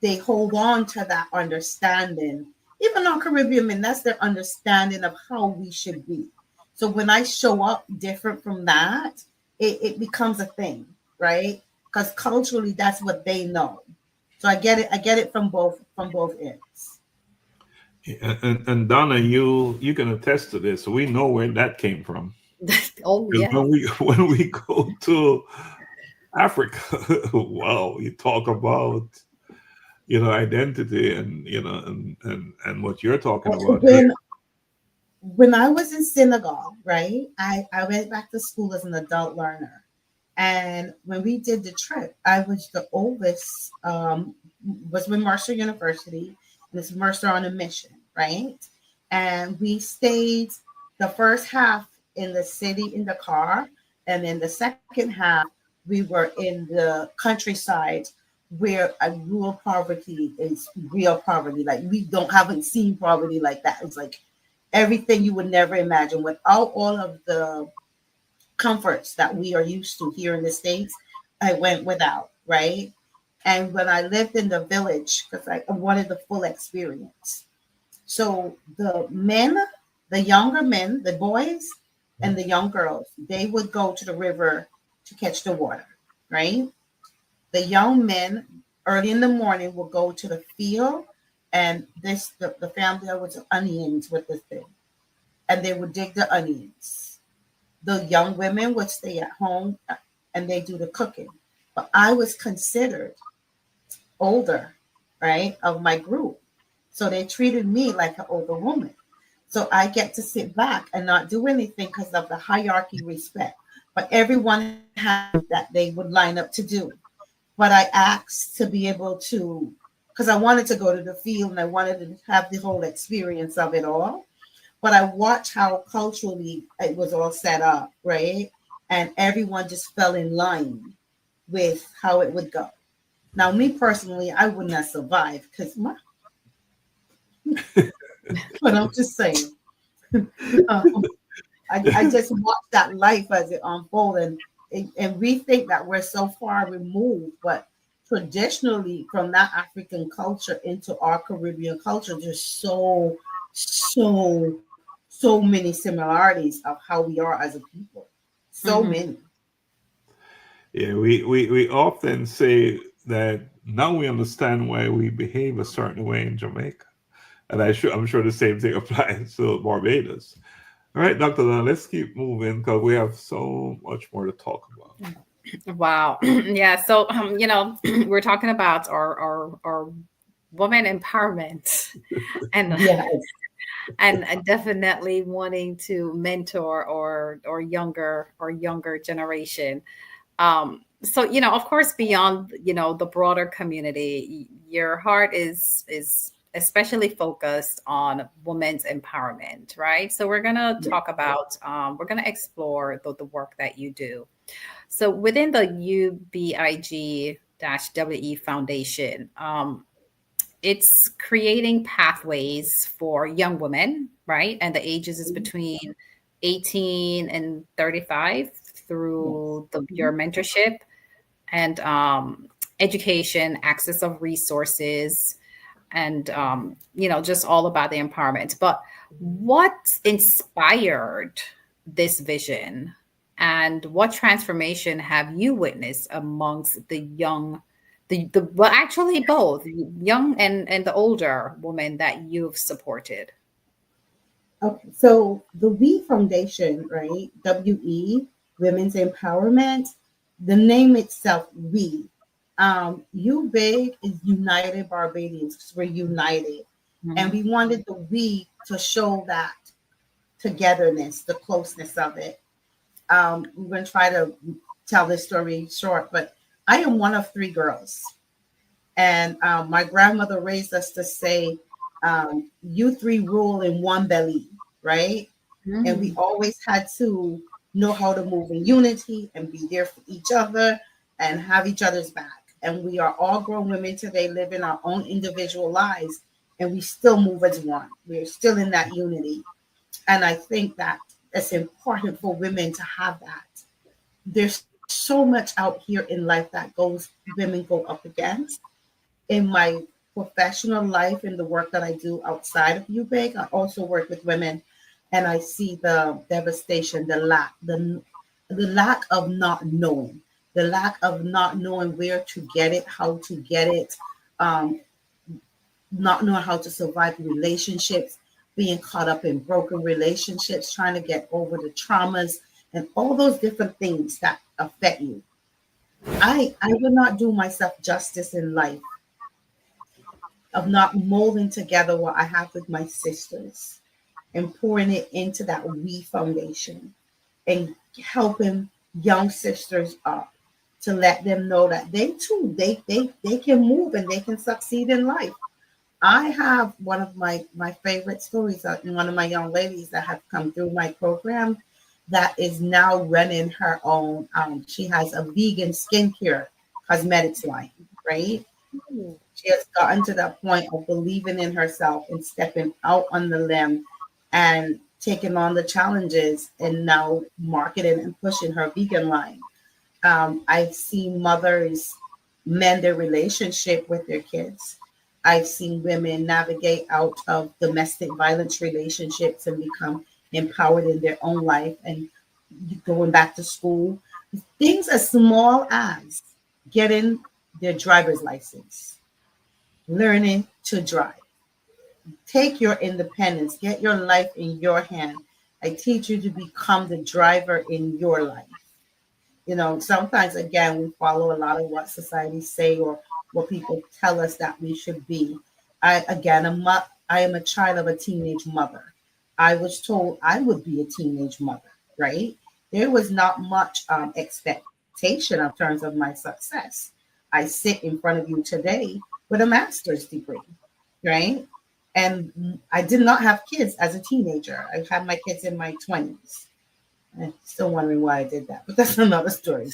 K: they hold on to that understanding. Even on Caribbean men, that's their understanding of how we should be. So when I show up different from that, it becomes a thing, right? Because culturally, that's what they know. So I get it from both ends.
C: And Donna, you can attest to this. We know where that came from.
B: Oh yeah.
C: When we go to Africa, wow, you talk about identity and and what you're talking about.
K: When I was in Senegal, right, I went back to school as an adult learner. And when we did the trip, I was the oldest, was with Mercer University, and it's Mercer on a mission, right? And we stayed the first half in the city in the car, and then the second half, we were in the countryside where rural poverty is real poverty. Like haven't seen poverty like that. It's like everything you would never imagine without all of the comforts that we are used to here in the States. I went without, right? And when I lived in the village, because I wanted the full experience. So the men, the younger men, the boys and the young girls, they would go to the river to catch the water, right? The young men early in the morning will go to the field, and the family there was onions with this thing, and they would dig the onions. The young women would stay at home and they do the cooking. But I was considered older, right, of my group. So they treated me like an older woman. So I get to sit back and not do anything because of the hierarchy respect. But everyone had that they would line up to do. But I asked to be able to, because I wanted to go to the field and I wanted to have the whole experience of it all. But I watched how culturally it was all set up, right? And everyone just fell in line with how it would go. Now, me personally, I would not survive because but I'm just saying. I just watched that life as it unfolded, and we think that we're so far removed, but traditionally from that African culture into our Caribbean culture, there's so many similarities of how we are as a people. So many.
C: Yeah, we often say that now we understand why we behave a certain way in Jamaica. And I'm sure the same thing applies to Barbados. All right, Dr. Dunn, let's keep moving because we have so much more to talk about.
B: Wow. Yeah. So, we're talking about our woman empowerment and
K: Yes.
B: and definitely wanting to mentor or younger generation. So, of course, beyond, the broader community, your heart is especially focused on women's empowerment, right? So we're going to talk about, we're going to explore the work that you do. So within the UBiG-WE Foundation, it's creating pathways for young women, right? And the ages is between 18 and 35 through your mentorship and education, access of resources, and just all about the empowerment. But what inspired this vision, and what transformation have you witnessed amongst the young, well, actually both young and the older women that you've supported?
K: Okay, so the WE Foundation, right? WE, Women's Empowerment. The name itself, We. UBiG is United Barbadians because we're united, and we wanted the We to show that togetherness, the closeness of it. We're going to try to tell this story short, but I am one of three girls. And my grandmother raised us to say, you three rule in one belly, right? And we always had to know how to move in unity and be there for each other and have each other's back. And we are all grown women today living our own individual lives, and we still move as one. We're still in that unity. And I think that it's important for women to have that. There's so much out here in life that women go up against. In my professional life, in the work that I do outside of UBiG, I also work with women, and I see the devastation, the lack of not knowing, the lack of not knowing where to get it, how to get it, um, not knowing how to survive relationships, being caught up in broken relationships, trying to get over the traumas and all those different things that affect you. I will not do myself justice in life of not molding together what I have with my sisters and pouring it into that We Foundation and helping young sisters up to let them know that they too they can move and they can succeed in life. I have one of my favorite stories, one of my young ladies that have come through my program that is now running her own. She has a vegan skincare cosmetics line, right? She has gotten to that point of believing in herself and stepping out on the limb and taking on the challenges and now marketing and pushing her vegan line. I've seen mothers mend their relationship with their kids. I've seen women navigate out of domestic violence relationships and become empowered in their own life and going back to school. Things as small as getting their driver's license, learning to drive. Take your independence, get your life in your hand. I teach you to become the driver in your life. You know, sometimes again we follow a lot of what society say or what people tell us that we should be. I am a child of a teenage mother. I was told I would be a teenage mother, right? There was not much expectation in terms of my success. I sit in front of you today with a master's degree, right? And I did not have kids as a teenager. I had my kids in my 20s. I'm still wondering why I did that, but that's another story.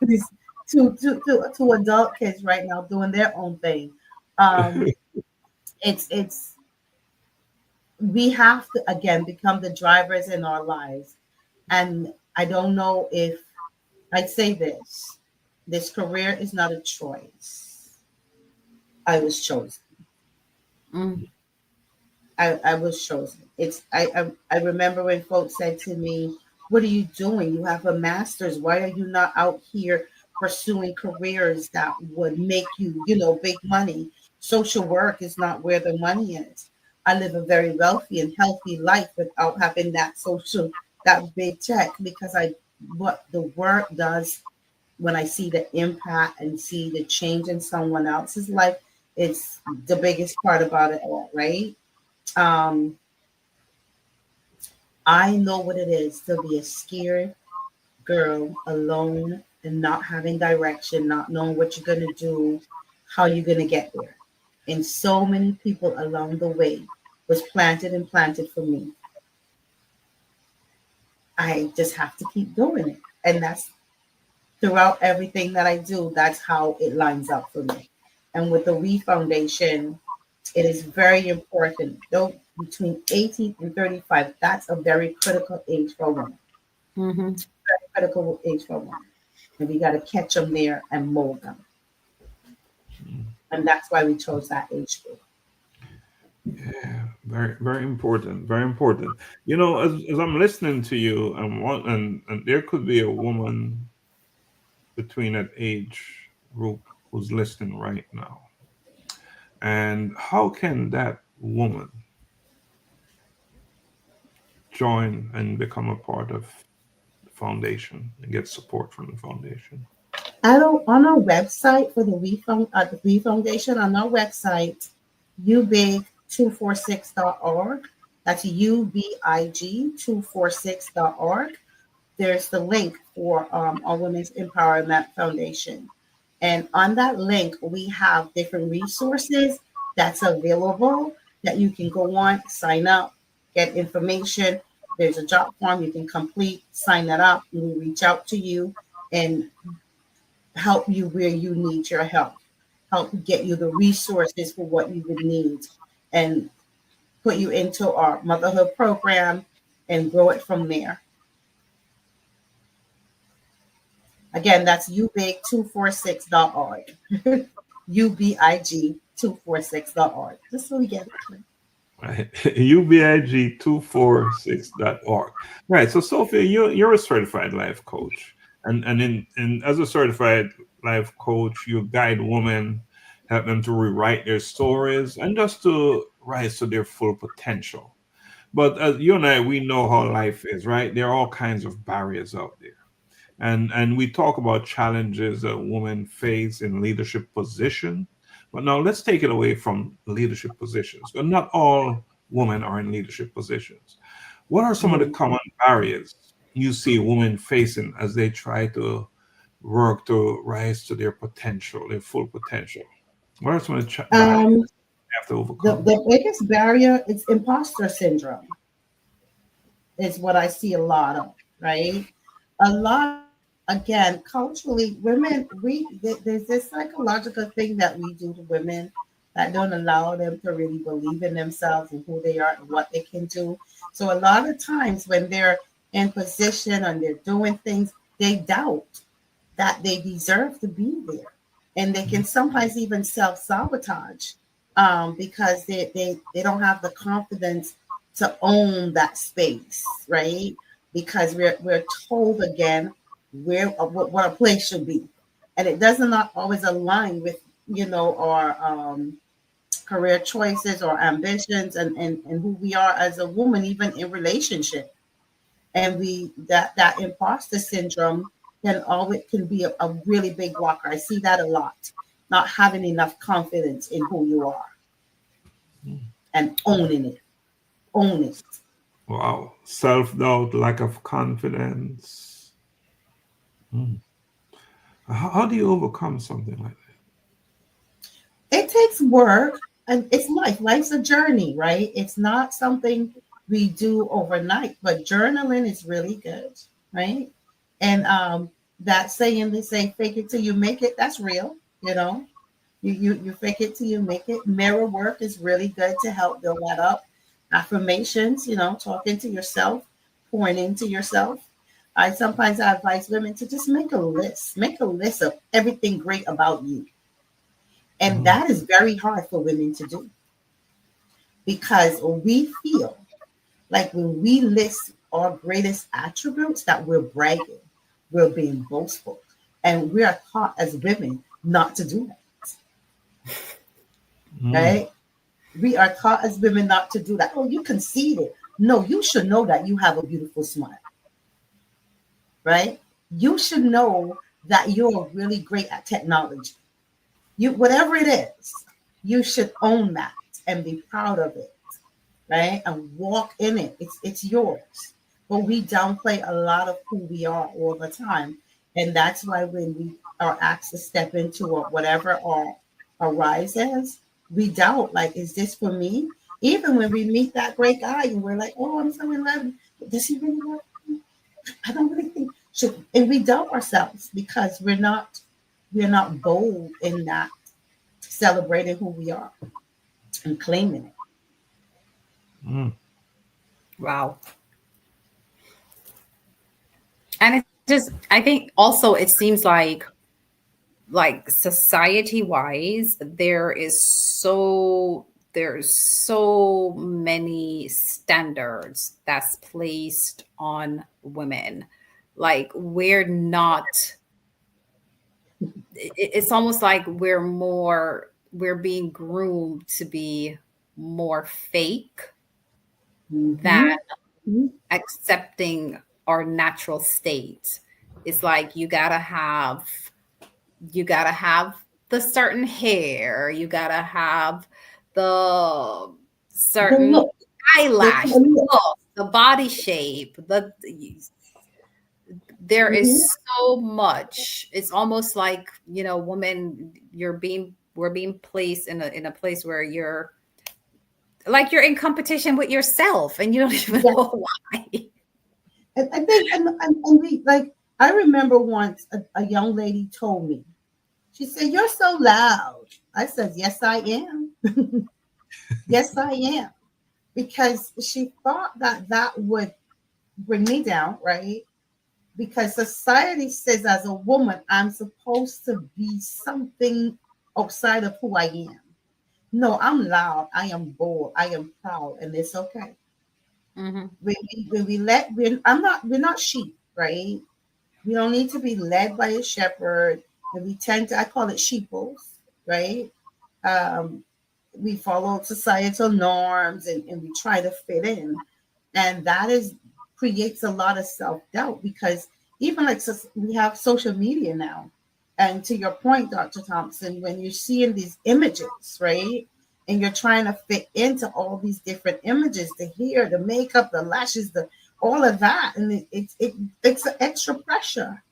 K: These two adult kids right now doing their own thing. Um, it's we have to again become the drivers in our lives. And I don't know if I'd say this. This career is not a choice. I was chosen. I was chosen. I remember when folks said to me, "What are you doing? You have a master's. Why are you not out here pursuing careers that would make you, big money? Social work is not where the money is." I live a very wealthy and healthy life without having that big check because what the work does when I see the impact and see the change in someone else's life, it's the biggest part about it all, right? Um, I know what it is to be a scared girl alone and not having direction, not knowing what you're going to do, how you're going to get there. And so many people along the way was planted and planted for me. I just have to keep doing it. And that's throughout everything that I do, that's how it lines up for me. And with the We Foundation, it is very important. Though between 18 and 35, that's a very critical age for a woman. Very critical age for a woman. And we got to catch them there and mold them. And that's why we chose that age group.
C: Yeah, very, very important. Very important. You know, as I'm listening to you, and there could be a woman between that age group who's listening right now. And how can that woman join and become a part of the foundation and get support from the foundation?
K: On our website for the WE Foundation, on our website, UBiG246.org. That's UBIG246.org. There's the link for our Women's Empowerment Foundation. And on that link, we have different resources that's available that you can go on, sign up, get information. There's a job form you can complete, sign that up, and we reach out to you and help you where you need your help get you the resources for what you would need, and put you into our motherhood program and grow it from there. Again, that's UBIG246.org. UBIG246.org. Just so we get it clear.
C: Right. UBiG246.org. Right. So Sophia, you're a certified life coach. And as a certified life coach, you guide women, help them to rewrite their stories and just to rise to their full potential. But as you and I, we know how life is, right? There are all kinds of barriers out there. And we talk about challenges that women face in leadership position. But now let's take it away from leadership positions. But not all women are in leadership positions. What are some of the common barriers you see women facing as they try to work to rise to their potential, their full potential? What are some of the barriers they have to overcome?
K: The biggest barrier is imposter syndrome. Is what I see a lot of, right? A lot, again, culturally, women, there's this psychological thing that we do to women that don't allow them to really believe in themselves and who they are and what they can do. So a lot of times when they're in position and they're doing things, they doubt that they deserve to be there. And they can sometimes even self-sabotage because they don't have the confidence to own that space, right? Because we're told again what a place should be, and it does not always align with our career choices or ambitions and who we are as a woman, even in relationship. And that imposter syndrome can be a really big blocker. I see that a lot. Not having enough confidence in who you are and owning it. Own it.
C: Wow. Self-doubt, lack of confidence. How do you overcome something like that?
K: It takes work, and it's life. Life's a journey, right? It's not something we do overnight, but journaling is really good, right? And that saying, they say, fake it till you make it, that's real, You fake it till you make it. Mirror work is really good to help build that up. Affirmations, talking to yourself, pouring into yourself. I advise women to just make a list of everything great about you. And that is very hard for women to do, because we feel like when we list our greatest attributes that we're bragging, we're being boastful, and we are taught as women not to do that. Right? We are taught as women not to do that. Oh, you conceited. No, you should know that you have a beautiful smile. Right? You should know that you're really great at technology. Whatever it is, you should own that and be proud of it. Right? And walk in it. It's yours. But we downplay a lot of who we are all the time. And that's why when we are asked to step into whatever our rise is, we doubt, like, is this for me? Even when we meet that great guy and we're like, oh, I'm so in love. Does he really love me? I don't really think. And we doubt ourselves because we're not bold in that, celebrating who we are and claiming it.
B: Wow. And I think also it seems like society wise, there's so many standards that's placed on women. Like it's almost like we're being groomed to be more fake than accepting our natural state. It's like you gotta have the certain hair, you gotta have the
K: The
B: certain
K: look,
B: eyelash,
K: the
B: the
K: look.
B: look, the body shape, there
K: Mhm.
B: is so much. It's almost like, woman, we're being placed in a place where you're like you're in competition with yourself and you don't even
K: Yeah.
B: know why.
K: And I think, and we like, I remember once a young lady told me, she said, "You're so loud." I said, "Yes, I am." Yes, I am. Because she thought that that would bring me down, right? Because society says as a woman, I'm supposed to be something outside of who I am. No, I'm loud. I am bold. I am proud, and it's okay.
B: Mm-hmm.
K: We're not sheep, right? We don't need to be led by a shepherd, and we tend to, I call it sheeples, right? Um, we follow societal norms and we try to fit in, and that is creates a lot of self-doubt because even like we have social media now, and to your point, Dr. Thompson, when you're seeing these images, right, and you're trying to fit into all these different images, the hair, the makeup, the lashes, the all of that, and it's an extra pressure,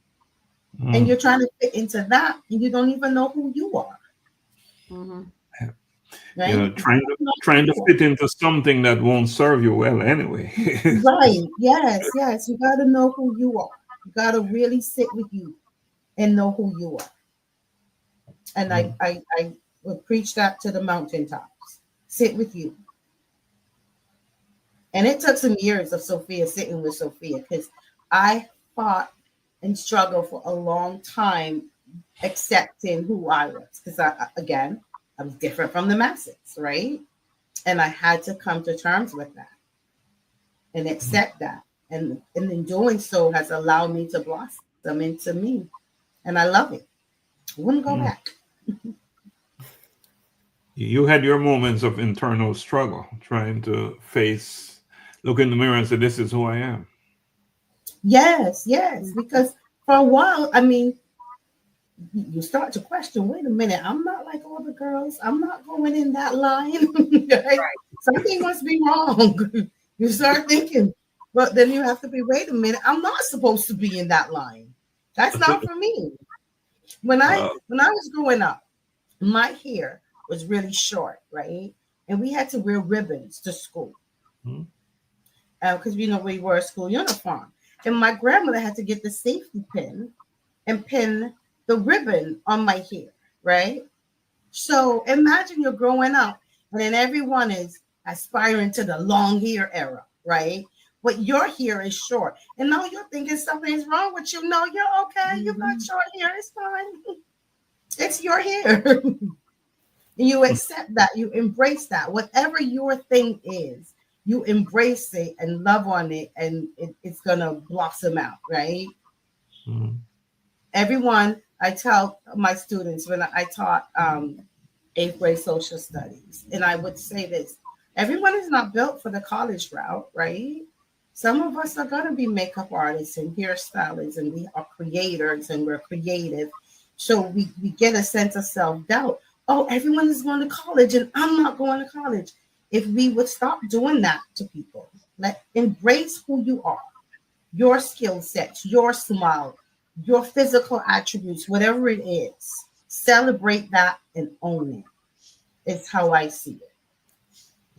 K: and you're trying to fit into that and you don't even know who you are,
B: Mm-hmm.
K: right?
C: You know,
K: You don't know
C: trying
K: who
C: to
K: you are.
C: fit into something that won't serve you well anyway.
K: Right. Yes. Yes. You got to know who you are. You got to really sit with you and know who you are. And
C: Mm,
K: I would preach that to the mountaintops. Sit with you. And it took some years of Sophia sitting with Sophia because I fought and struggled for a long time accepting who I was. Because again, I was different from the masses, right? And I had to come to terms with that and
C: mm,
K: accept that. And in doing so has allowed me to blossom into me. And I love it. I wouldn't go
C: mm.
K: back.
C: You had your moments of internal struggle, trying to look in the mirror and say, "This is who I am."
K: Yes, yes. Because for a while, I mean, you start to question, wait a minute, I'm not like all the girls. I'm not going in that line. Right? Something must be wrong. You start thinking, but then you have to be, wait a minute, I'm not supposed to be in that line. That's not for me.
C: Uh,
K: When I was growing up, my hair was really short, right? And we had to wear ribbons to school
C: mm,
K: because we wore a school uniform. And my grandmother had to get the safety pin and pin the ribbon on my hair, right? So imagine you're growing up and then everyone is aspiring to the long hair era, right? But your hair is short. And now you're thinking something's wrong with you. No, you're okay. You got short hair. It's fine. It's your hair. You accept that, you embrace that. Whatever your thing is, you embrace it and love on it, and it's gonna blossom out, right?
C: mm,
K: Everyone, I tell my students when I taught eighth grade social studies, and I would say this: everyone is not built for the college route, right? Some of us are gonna be makeup artists and hairstylists, and we are creators and we're creative. So we get a sense of self-doubt. Oh, everyone is going to college and I'm not going to college. If we would stop doing that to people, let embrace who you are, your skill sets, your smile, your physical attributes, whatever it is, celebrate that and own it. It's how I see it.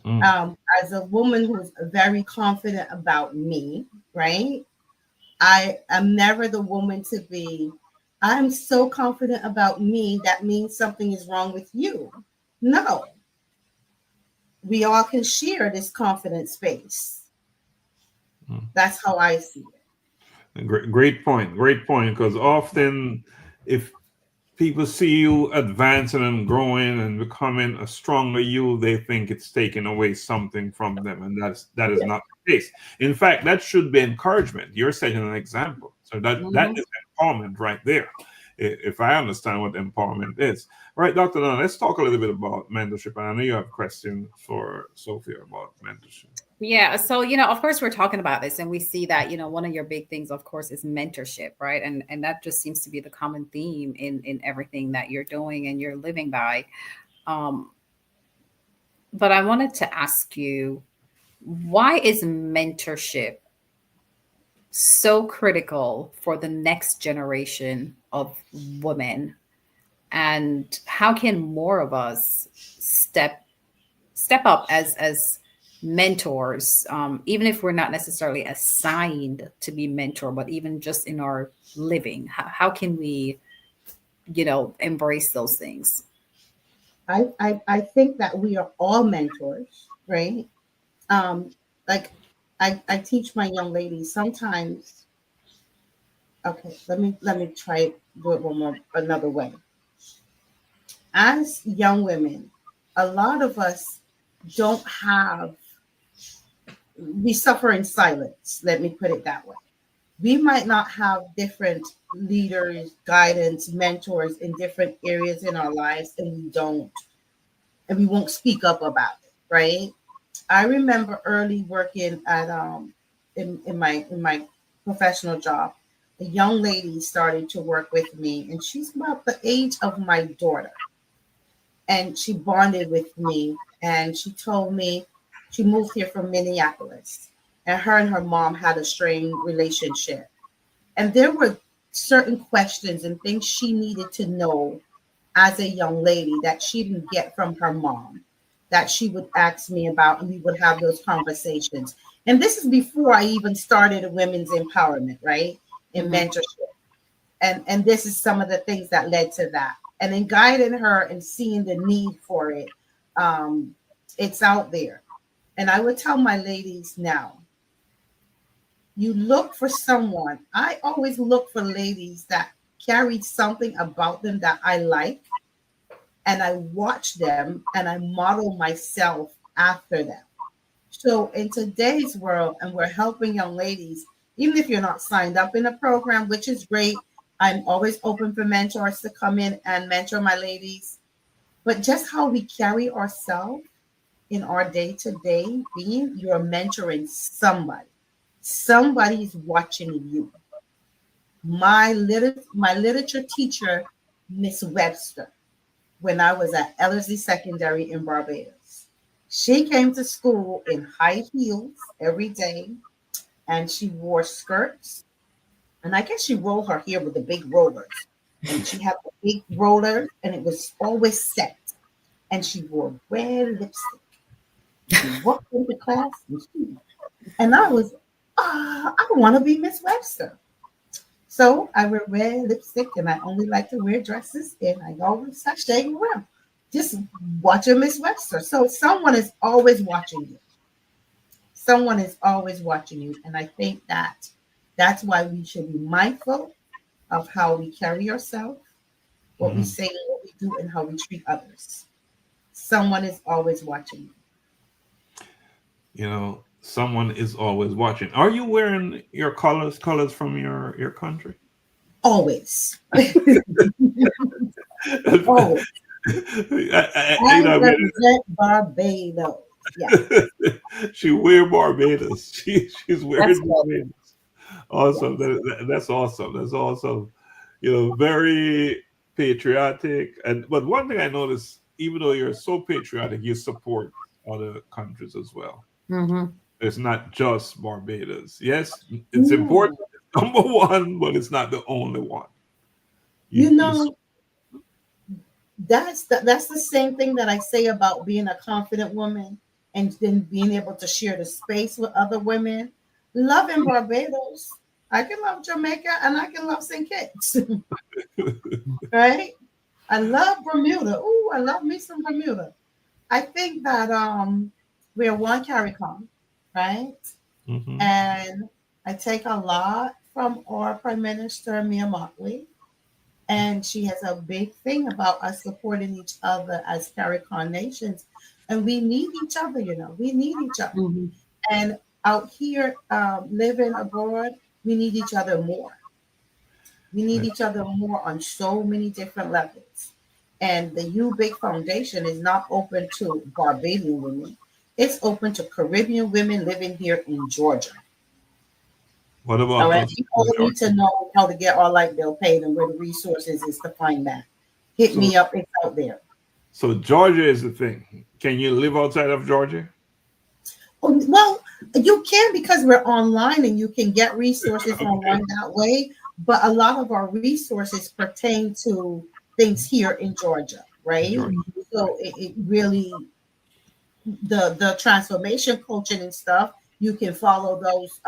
C: mm.
K: As a woman who's very confident about me, right? I am never the woman to be, I'm so confident about me, that means something is wrong with you. No, we all can share this confident space. That's how I see it.
C: Great point. Great point. Because often, if people see you advancing and growing and becoming a stronger you, they think it's taking away something from them, and that is
K: Yeah.
C: not the case. In fact, that should be encouragement. You're setting an example, so that
B: Mm-hmm.
C: is empowerment right there. If I understand what empowerment is, all right, Dr. Nunn, let's talk a little bit about mentorship. And I know you have a question for Sophia about mentorship.
B: Yeah. So, of course, we're talking about this, and we see that, one of your big things, of course, is mentorship, right? And that just seems to be the common theme in everything that you're doing and you're living by. Um, but I wanted to ask you, why is mentorship so critical for the next generation of women? And how can more of us step up as mentors, even if we're not necessarily assigned to be mentor, but even just in our living, how can we, embrace those things?
K: I think that we are all mentors, right? Um, like I teach my young ladies sometimes. Okay, let me try it, do it one more another way. As young women, a lot of us don't have, we suffer in silence. Let me put it that way. We might not have different leaders, guidance, mentors in different areas in our lives, and we won't speak up about it, right? I remember early working at in my professional job, a young lady started to work with me, and she's about the age of my daughter. And she bonded with me, and she told me she moved here from Minneapolis, and her mom had a strained relationship. And there were certain questions and things she needed to know as a young lady that she didn't get from her mom, that she would ask me about, and we would have those conversations. And this is before I even started women's empowerment, right? In
B: Hmm.
K: mentorship. And this is some of the things that led to that. And in guiding her and seeing the need for it, um, it's out there. And I would tell my ladies now, you look for someone. I always look for ladies that carried something about them that I like, and I watch them and I model myself after them. So in today's world, and we're helping young ladies, even if you're not signed up in a program, which is great. I'm always open for mentors to come in and mentor my ladies. But just how we carry ourselves in our day-to-day being, you're mentoring somebody. Somebody's watching you. My literature teacher, Miss Webster, when I was at Ellerslie Secondary in Barbados. She came to school in high heels every day, and she wore skirts. And I guess she rolled her hair with the big rollers. And she had the big roller, and it was always set. And she wore red lipstick. She walked into class, and I was, I want to be Miss Webster. So I wear red lipstick, and I only like to wear dresses, and I always sashay around. Just watching Miss Webster. So someone is always watching you. Someone is always watching you. And I think that that's why we should be mindful of how we carry ourselves, what we
C: Mhm.
K: say, what we do, and how we treat others. Someone is always watching you.
C: Someone is always watching. Are you wearing your colors from your country?
K: Always.
C: I,
K: Always.
C: you
K: I
C: know, I
K: represent Barbados. Yeah.
C: she wear Barbados. She's
B: That's
C: wearing
B: good.
C: Barbados. Awesome.
K: Yes.
C: That's awesome. That's awesome. Very patriotic. And but one thing I noticed, even though you're so patriotic, you support other countries as well.
B: Hmm.
C: It's not just Barbados. Yes, it's important.
K: No.
C: It's number one, but it's not the only one.
K: You
C: You
K: know, that's the same thing that I say about being a confident woman and then being able to share the space with other women. Loving Barbados, I can love Jamaica and I can love St. Kitts, right? I love Bermuda. Ooh, I love me some Bermuda. I think that we're one CARICOM, right?
C: hmm
K: And I take a lot from our Prime Minister Mia Mottley. And she has a big thing about us supporting each other as CARICOM nations. And we need each other, we need each other.
B: Hmm.
K: And out here, living abroad, we need each other more. We need each other more on so many different levels. And the UBiG Foundation is not open to Barbadian women. It's open to Caribbean women living here in Georgia.
C: What
K: All
C: about
K: right.
C: those
K: People
C: in
K: need
C: Georgia?
K: to know how to get our light bill paid and where the resources is to find that. Hit
C: So,
K: me up. It's out there.
C: so Georgia is the thing. Can you live outside of Georgia?
K: Oh, well, you can because we're online and you can get resources online that way. But a lot of our resources pertain to things here in Georgia,
C: In
K: right?
C: Georgia, right?
K: So it really the transformation coaching and stuff, you can follow those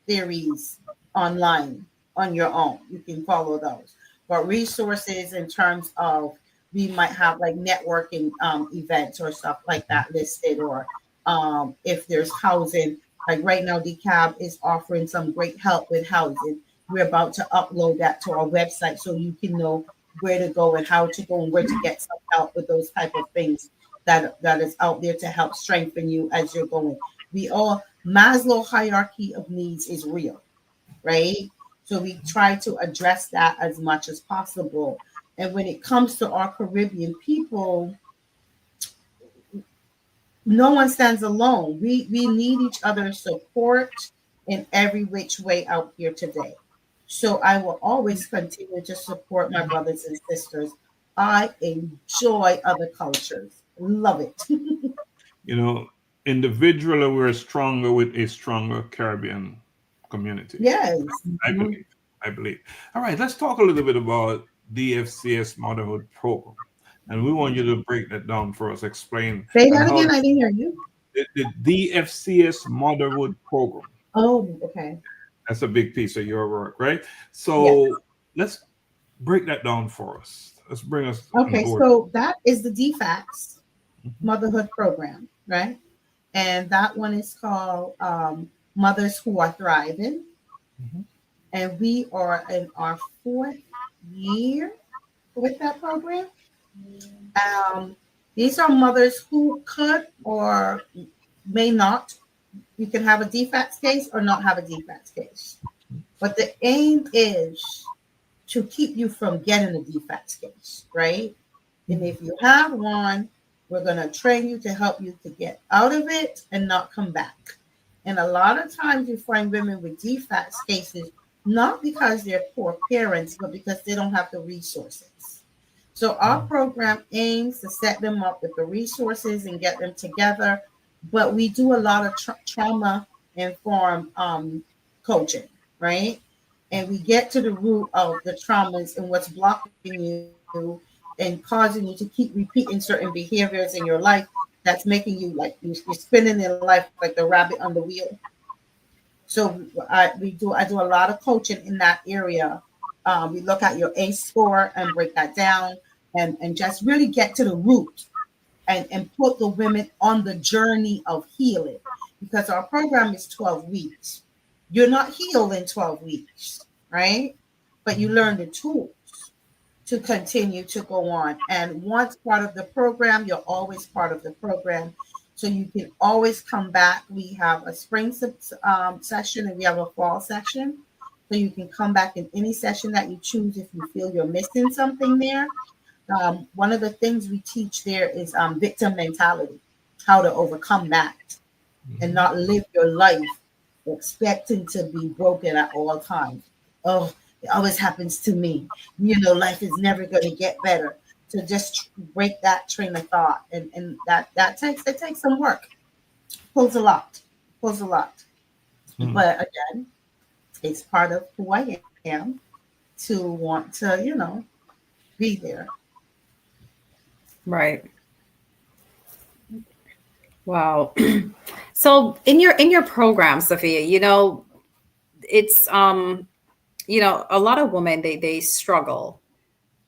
K: theories online on your own. You can follow those. But resources in terms of we might have like networking events or stuff like that listed, or if there's housing, like right now, DeKalb is offering some great help with housing. We're about to upload that to our website so you can know where to go and how to go and where to get some help with those type of things that is out there to help strengthen you as you're going. We all Maslow hierarchy of needs is real, right? So we try to address that as much as possible. And when it comes to our Caribbean people, no one stands alone. We need each other's support in every which way out here today. So I will always continue to support my brothers and sisters. I enjoy other cultures. Love it.
C: You know, individually, we're stronger with a stronger Caribbean community.
K: Yes.
C: I believe. I believe. All right, let's talk a little bit about DFCS Motherhood Program. And we want you to break that down for us, explain
K: Say
C: and
K: that
C: how
K: again. I didn't hear you.
C: the DFCS Motherhood Program.
K: Oh, okay.
C: That's a big piece of your work, right?
K: Yes.
C: So let's break that down for us. Let's bring us on
K: Okay.
C: board.
K: So that is the DFACS
C: Mhm,
K: motherhood program, right? And that one is called Mothers Who Are Thriving.
C: mhm,
K: And we are in our 4th year with that program. Um, these are mothers who could or may not. You can have a DFACS case or not have a DFACS case. But the aim is to keep you from getting a DFACS case, right? And if you have one, we're going to train you to help you to get out of it and not come back. And a lot of times you find women with DFACS cases, not because they're poor parents, but because they don't have the resources. So our program aims to set them up with the resources and get them together. But we do a lot of trauma informed coaching, right? And we get to the root of the traumas and what's blocking you and causing you to keep repeating certain behaviors in your life that's making you like you're spinning in life like the rabbit on the wheel. So I do a lot of coaching in that area. We look at your ACE score and break that down and just really get to the root and put the women on the journey of healing because our program is 12 weeks. You're not healed in 12 weeks, right? But you learn the tools to continue to go on. And once part of the program, you're always part of the program. So you can always come back. We have a spring session and we have a fall session. So you can come back in any session that you choose if you feel you're missing something there. One of the things we teach there is victim mentality, how to overcome that and not live your life expecting to be broken at all times. Oh, it always happens to me. You know, life is never going to get better. So just break that train of thought, and that takes some work. Pulls a lot, pulls a lot.
C: mhm.
K: But again, it's part of who I am to want to, be there.
B: Right. Wow. So in your program, Sophia, it's a lot of women they struggle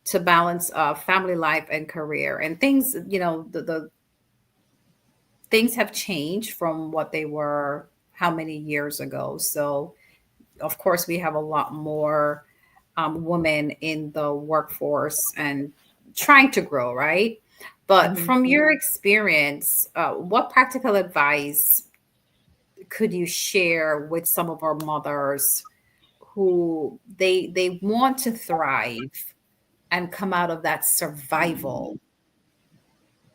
B: to balance family life and career and things, the things have changed from what they were how many years ago. So of course we have a lot more women in the workforce and trying to grow, right? But
K: Mhm.
B: from your experience, what practical advice could you share with some of our mothers who they want to thrive and come out of that survival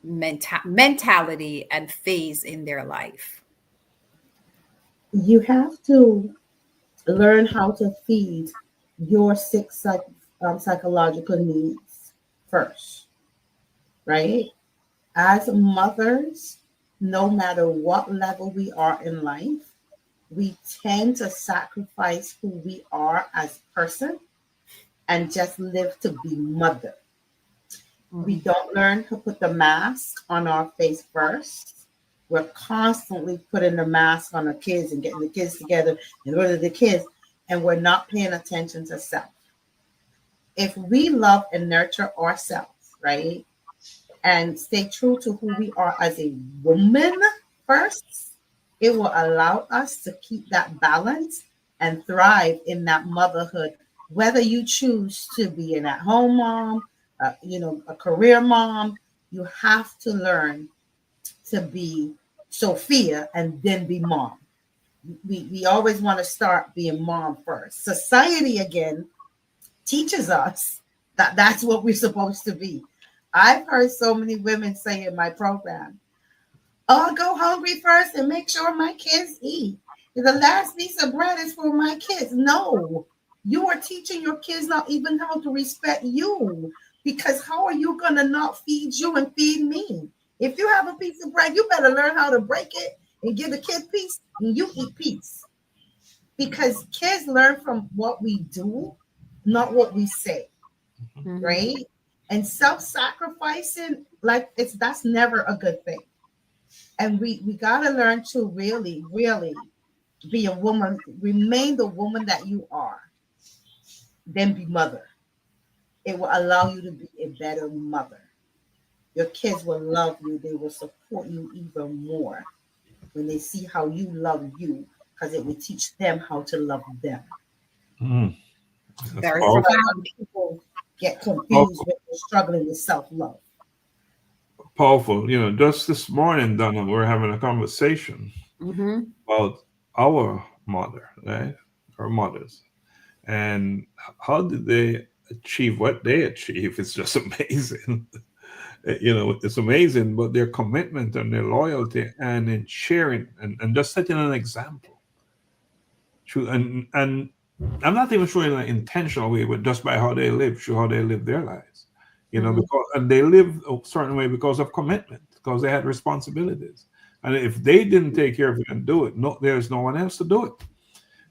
B: mentality and phase in their life?
K: You have to learn how to feed your psychological needs first, right? As mothers, no matter what level we are in life, we tend to sacrifice who we are as person and just live to be mother. We don't learn to put the mask on our face first. We're constantly putting the mask on our kids and getting the kids together in order the kids, and we're not paying attention to self. If we love and nurture ourselves, right, and stay true to who we are as a woman first, it will allow us to keep that balance and thrive in that motherhood, whether you choose to be an at-home mom, a career mom. You have to learn to be Sophia and then be mom. We always want to start being mom first. Society, again, teaches us that that's what we're supposed to be. I've heard so many women say in my program, I'll go hungry first and make sure my kids eat. The last piece of bread is for my kids. No, you are teaching your kids not even how to respect you, because how are you going to not feed you and feed me? If you have a piece of bread, you better learn how to break it and give the kid peace, and you eat peace. Because kids learn from what we do, not what we say, right? And self-sacrificing, that's never a good thing. And we got to learn to really, really be a woman, remain the woman that you are, then be mother. It will allow you to be a better mother. Your kids will love you. They will support you even more when they see how you love you, because it will teach them how to love them.
B: Very
K: So
B: profound.
K: people get confused when they're struggling with self-love.
C: Powerful. Just this morning, Donna, we're having a conversation about our mother, right? Our mothers. And how did they achieve what they achieve? It's just amazing. It's amazing, but their commitment and their loyalty and in sharing and just setting an example. True. And I'm not even sure in an intentional way, but just by how they live, how they live their lives. Because and they live a certain way because of commitment, because they had responsibilities. And if they didn't take care of it and do it, there's no one else to do it.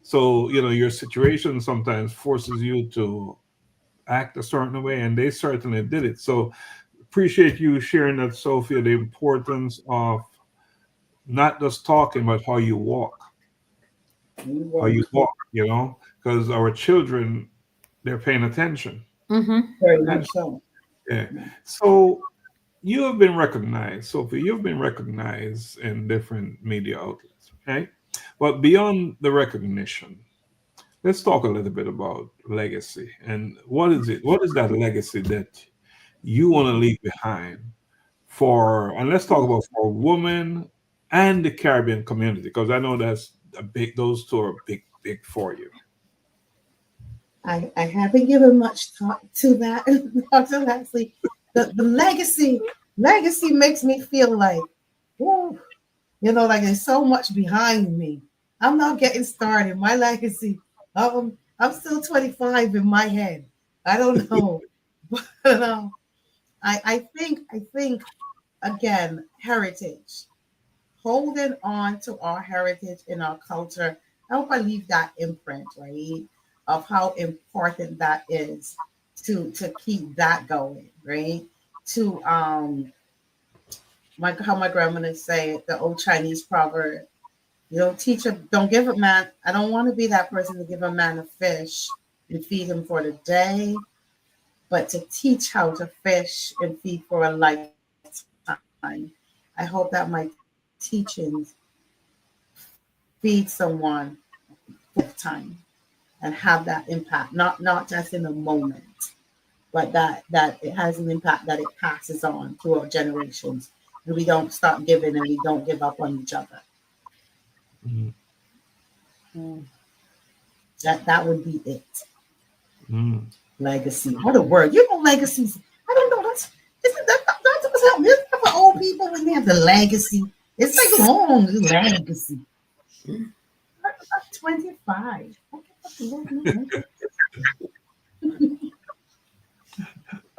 C: So, your situation sometimes forces you to act a certain way, and they certainly did it. So appreciate you sharing that, Sophia, the importance of not just talking, but how you walk. Because our children, they're paying attention.
K: Very much so.
C: Yeah. So you have been recognized, Sophie. You've been recognized in different media outlets, right? But beyond the recognition, let's talk a little bit about legacy. And what is it? What is that legacy that you want to leave behind and let's talk about for women and the Caribbean community, because I know those two are big for you.
K: I haven't given much thought to that, Dr. Laxley. The legacy makes me feel like, whoa, like there's so much behind me. I'm not getting started. My legacy, I'm still 25 in my head. I don't know, but I think again, heritage, holding on to our heritage and our culture. I hope I leave that imprint, right, of how important that is to keep that going, right? To how my grandmother say the old Chinese proverb, don't give a man. I don't want to be that person to give a man a fish and feed him for the day, but to teach how to fish and feed for a lifetime. I hope that my teachings feed someone for time and have that impact, not just in a moment, but that it has an impact, that it passes on throughout generations, and we don't stop giving and we don't give up on each other. That would be it. Legacy. What a word. Legacies. I don't know. That's an old know people when they have the legacy. It's like long legacy. I'm 25.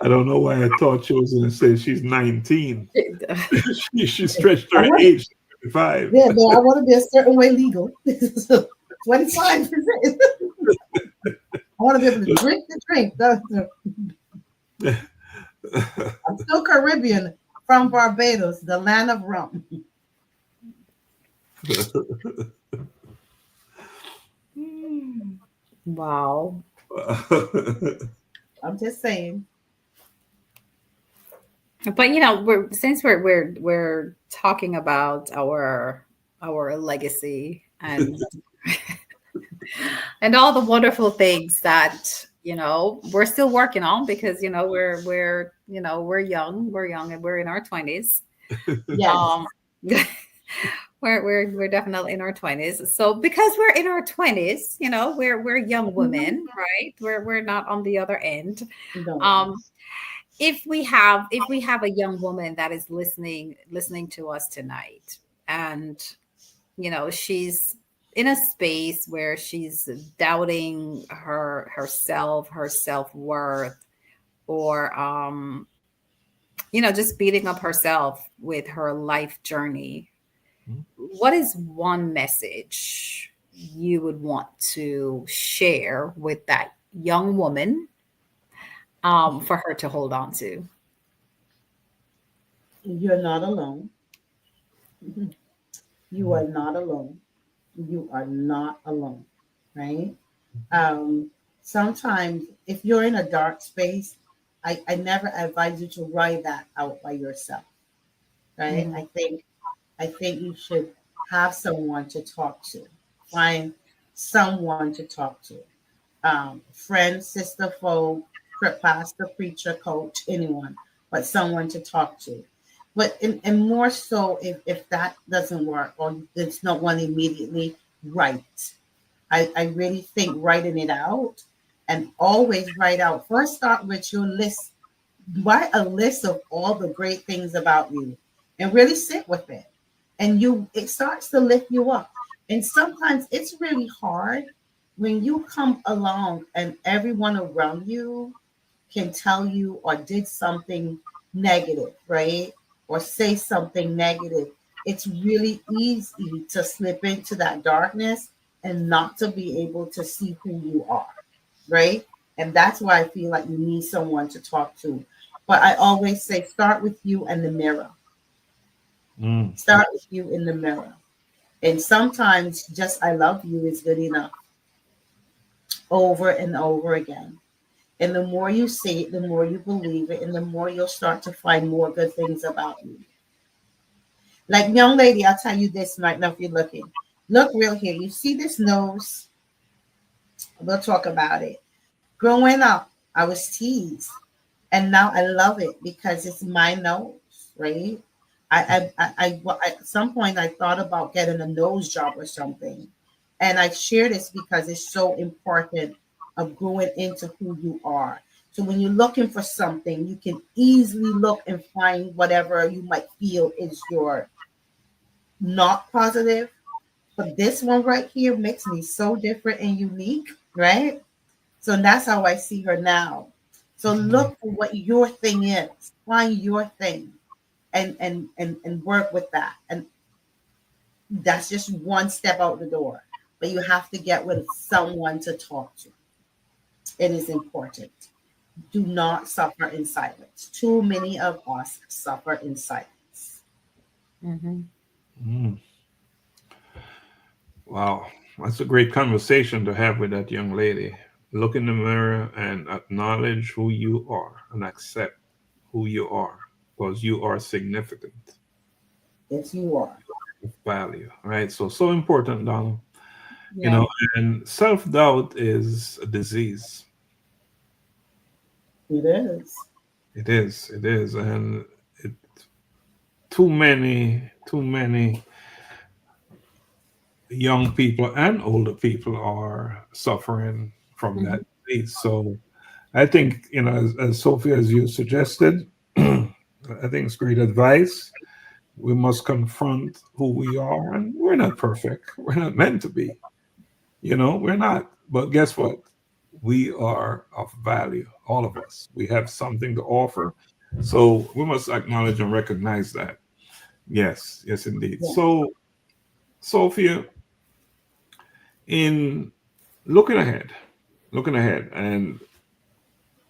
C: I don't know why I thought she was going to say she's 19. she stretched her age to 25.
K: Yeah, no, I want to be a certain way legal. 25 is it. I want to be able to drink the drink. I'm still Caribbean from Barbados, the land of rum.
B: Wow.
K: I'm just saying.
B: But you know, we're talking about our legacy and and all the wonderful things that, you know, we're still working on, because you know we're young and we're in our 20s.
K: Yes.
B: We're definitely in our 20s. So because we're in our 20s, you know, we're young women, right? We're not on the other end.
K: No.
B: If we have a young woman that is listening to us tonight, and you know, she's in a space where she's doubting herself, her self-worth, or you know, just beating up herself with her life journey, what is one message you would want to share with that young woman, for her to hold on to?
K: You're not alone. You are not alone. You are not alone, right? Sometimes if you're in a dark space, I never advise you to ride that out by yourself, right?
B: Mhm.
K: I think you should have someone to talk to. Find someone to talk to. Friend, sister, foe, pastor, preacher, coach, anyone, but someone to talk to. But and more so, if that doesn't work or it's not one immediately, write. I really think writing it out, and always write out. First, start with your list. Write a list of all the great things about you and really sit with it. And it starts to lift you up. And sometimes it's really hard when you come along and everyone around you can tell you or did something negative, right? Or say something negative. It's really easy to slip into that darkness and not to be able to see who you are, right? And that's why I feel like you need someone to talk to. But I always say, start with you and the mirror. Start with you in the mirror. And sometimes just I love you is good enough, over and over again. And the more you say it, the more you believe it, and the more you'll start to find more good things about you. Like, young lady, I'll tell you this right now if you're looking. Look real here. You see this nose? We'll talk about it. Growing up, I was teased. And now I love it because it's my nose, right? At some point I thought about getting a nose job or something. And I share this because it's so important of growing into who you are. So when you're looking for something, you can easily look and find whatever you might feel is your not positive. But this one right here makes me so different and unique, right? So that's how I see her now. So look for what your thing is. Find your thing and work with that. And that's just one step out the door. But you have to get with someone to talk to. It is important. Do not suffer in silence. Too many of us suffer in silence.
C: Wow, that's a great conversation to have with that young lady. Look in the mirror and acknowledge who you are and accept who you are, because you are significant.
K: Yes, you are.
C: Value, right? So important, Donald. You
K: Yeah,
C: know, and self-doubt is a disease.
K: it is.
C: It is, and it too many young people and older people are suffering from that disease. So I think, you know, as Sophia, as you suggested, I think it's great advice. We must confront who we are, and we're not perfect. We're not meant to be. We're not. But guess what? We are of value, all of us. We have something to offer. So we must acknowledge and recognize that. Yes, yes, indeed.
K: Yeah.
C: So, Sophia, in looking ahead, and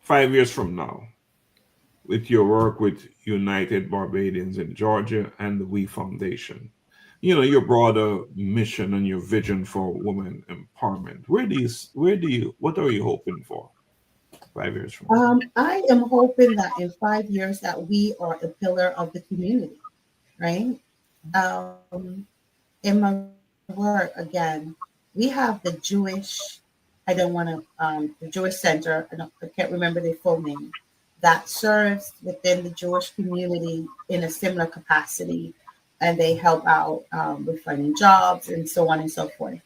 C: 5 years from now, with your work with United Barbadians in Georgia and the WE Foundation, your broader mission and your vision for women empowerment. What are you hoping for 5 years from now?
K: I am hoping that in 5 years that we are a pillar of the community, right? Um, in my work, again, we have the Jewish, I don't want to, the Jewish Center, I can't remember their full name, that serves within the Jewish community in a similar capacity. And they help out with finding jobs and so on and so forth.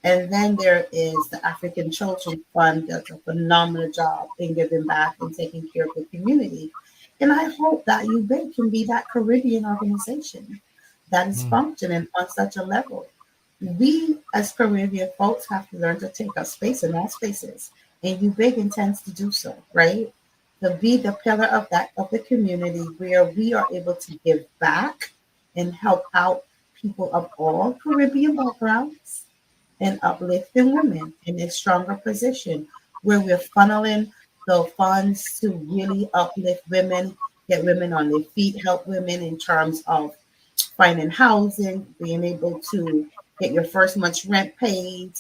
K: And then there is the African Children Fund does a phenomenal job in giving back and taking care of the community. And I hope that UBiG can be that Caribbean organization that is
C: Mm,
K: functioning on such a level. We as Caribbean folks have to learn to take our space in our spaces. And UBiG intends to do so, right? To be the pillar of the community where we are able to give back and help out people of all Caribbean backgrounds and uplifting women in a stronger position where we're funneling the funds to really uplift women, get women on their feet, help women in terms of finding housing, being able to get your first month's rent paid,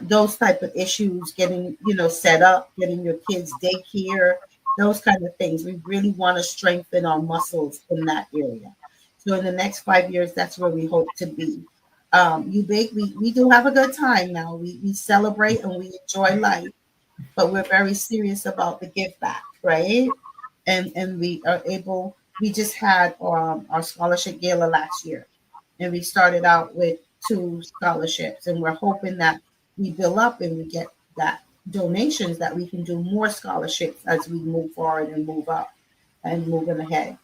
K: those type of issues, getting set up, getting your kids daycare, those kind of things. We really want to strengthen our muscles in that area. So in the next 5 years, that's where we hope to be. UBiG, we do have a good time now. We celebrate and we enjoy life, but we're very serious about the give back, right? And we are able. We just had our scholarship gala last year, and we started out with 2 scholarships, and we're hoping that we build up and we get that donations that we can do more scholarships as we move forward and move up and moving ahead.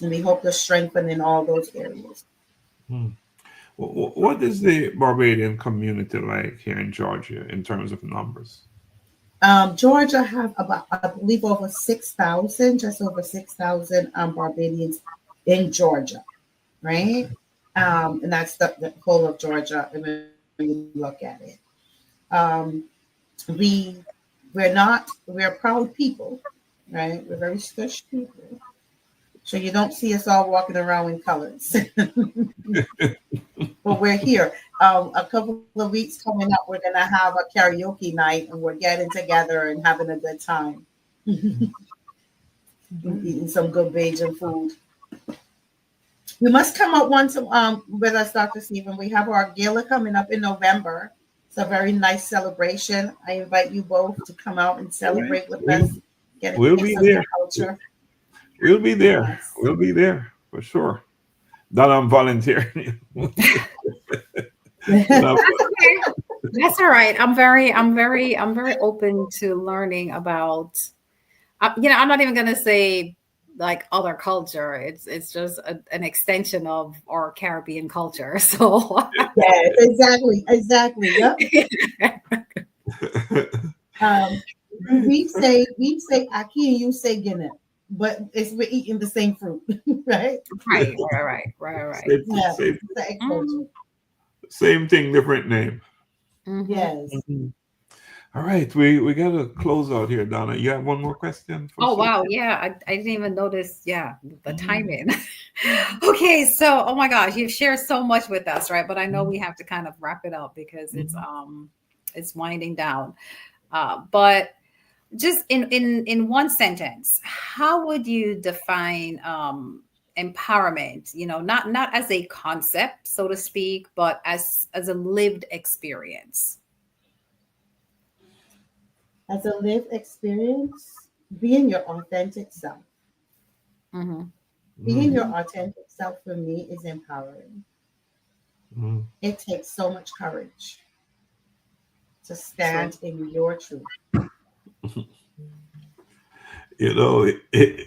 K: And we hope to strengthen in all those areas.
C: mm. What is the Barbadian community like here in Georgia in terms of numbers?
K: Georgia have about, I believe, over 6,000, just over 6,000 Barbadians in Georgia, right? And that's the whole of Georgia. And when you look at it, um, we we're proud people, right? We're very stush people. So you don't see us all walking around in colors, but we're here. A couple of weeks coming up, we're gonna have a karaoke night, and we're getting together and having a good time, and eating some good Bajan food. You must come up once with us, Dr. Stephen. We have our gala coming up in November. It's a very nice celebration. I invite you both to come out and
C: All right.
K: celebrate with
C: We'll,
K: us, get a
C: we'll be
K: taste of the
C: there.
K: culture.
C: We'll be there.
K: Yes.
C: We'll be there for sure. That I'm volunteering. That I'm-
B: That's okay. That's all right. I'm very open to learning about. I'm not even gonna say like other culture. It's just an extension of our Caribbean culture. So
K: Yes, exactly. Yep. Um, we say Aki and you say Guinea, but we're eating the same fruit, right?
B: right.
C: same,
K: Yeah,
C: same,
K: it's the
B: Mm,
K: exposure.
C: same thing, different name.
B: mhm.
K: Yes.
C: Mhm. All right, we got to close out here, Donna. You have one more question for
B: Oh wow,
C: Sophia?
B: yeah, I didn't even notice. Yeah, the
C: Mhm.
B: timing. Okay, so oh my gosh, you've shared so much with us, right? But I know we
C: Mhm.
B: have to kind of wrap it up because
C: Mhm.
B: it's winding down. But just in one sentence, how would you define empowerment? Not as a concept, so to speak, but as a lived experience.
K: As a lived experience, being your authentic self.
B: Hmm.
K: Being your
C: Mhm.
K: authentic self for me is empowering.
C: Mhm.
K: It takes so much courage to
C: So,
K: stand in your truth.
C: You know,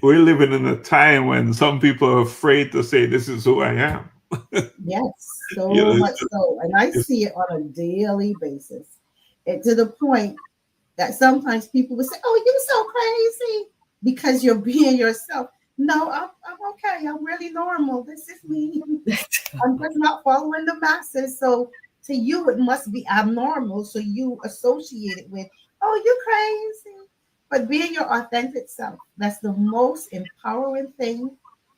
C: we're living in a time when some people are afraid to say, "This is who I am."
K: Yes,
C: You
K: so
C: know,
K: much so. And I
C: it's,
K: see it on a daily basis. And to the point that sometimes people will say, "Oh, you're so crazy," because you're being yourself. No, I'm okay. I'm really normal. This is me. I'm just not following the masses. So to you, it must be abnormal. So you associate it with, "Oh, you're crazy." But being your authentic self, that's the most empowering thing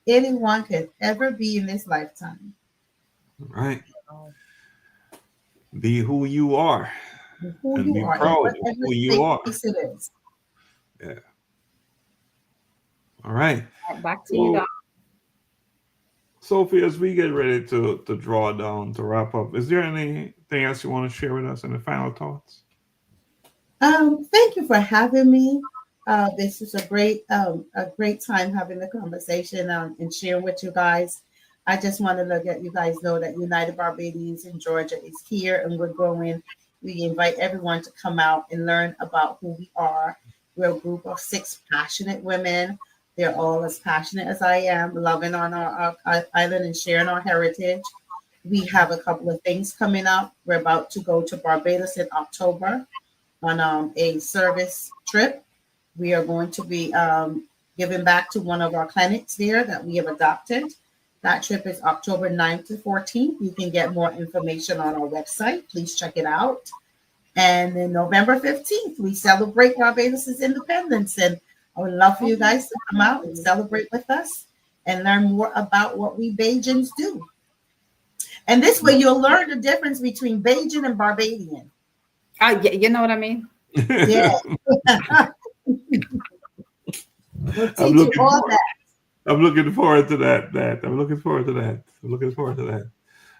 K: anyone could ever be in this lifetime.
C: right. Be who you are
K: Who
C: and
K: you
C: be
K: are in
C: proud of
K: whatever
C: who you are.
K: space it is.
C: Yeah. All right.
B: Back to you,
C: So,
B: Doc.
C: Sophie, as we get ready to draw down to wrap up, is there anything else you want to share with us? Any final thoughts?
K: Thank you for having me. This is a great time having the conversation and sharing with you guys. I just want to let you guys know that United Barbadians in Georgia is here and we're growing. We invite everyone to come out and learn about who we are. We're a group of 6 passionate women. They're all as passionate as I am, loving on our island and sharing our heritage. We have a couple of things coming up. We're about to go to Barbados in October on a service trip. We are going to be giving back to one of our clinics there that we have adopted. That trip is October 9th to 14th. You can get more information on our website. Please check it out. And then November 15th, we celebrate Barbados' independence. And I would love for you guys to come out and celebrate with us and learn more about what we Bajans do. And this way you'll learn the difference between Bajan and Barbadian.
B: Yeah, you know what I mean?
K: Yeah. We'll
C: I'm
K: teach you
C: looking
K: all
C: forward.
K: that.
C: I'm looking forward to that. I'm looking forward to that. I'm looking forward to that.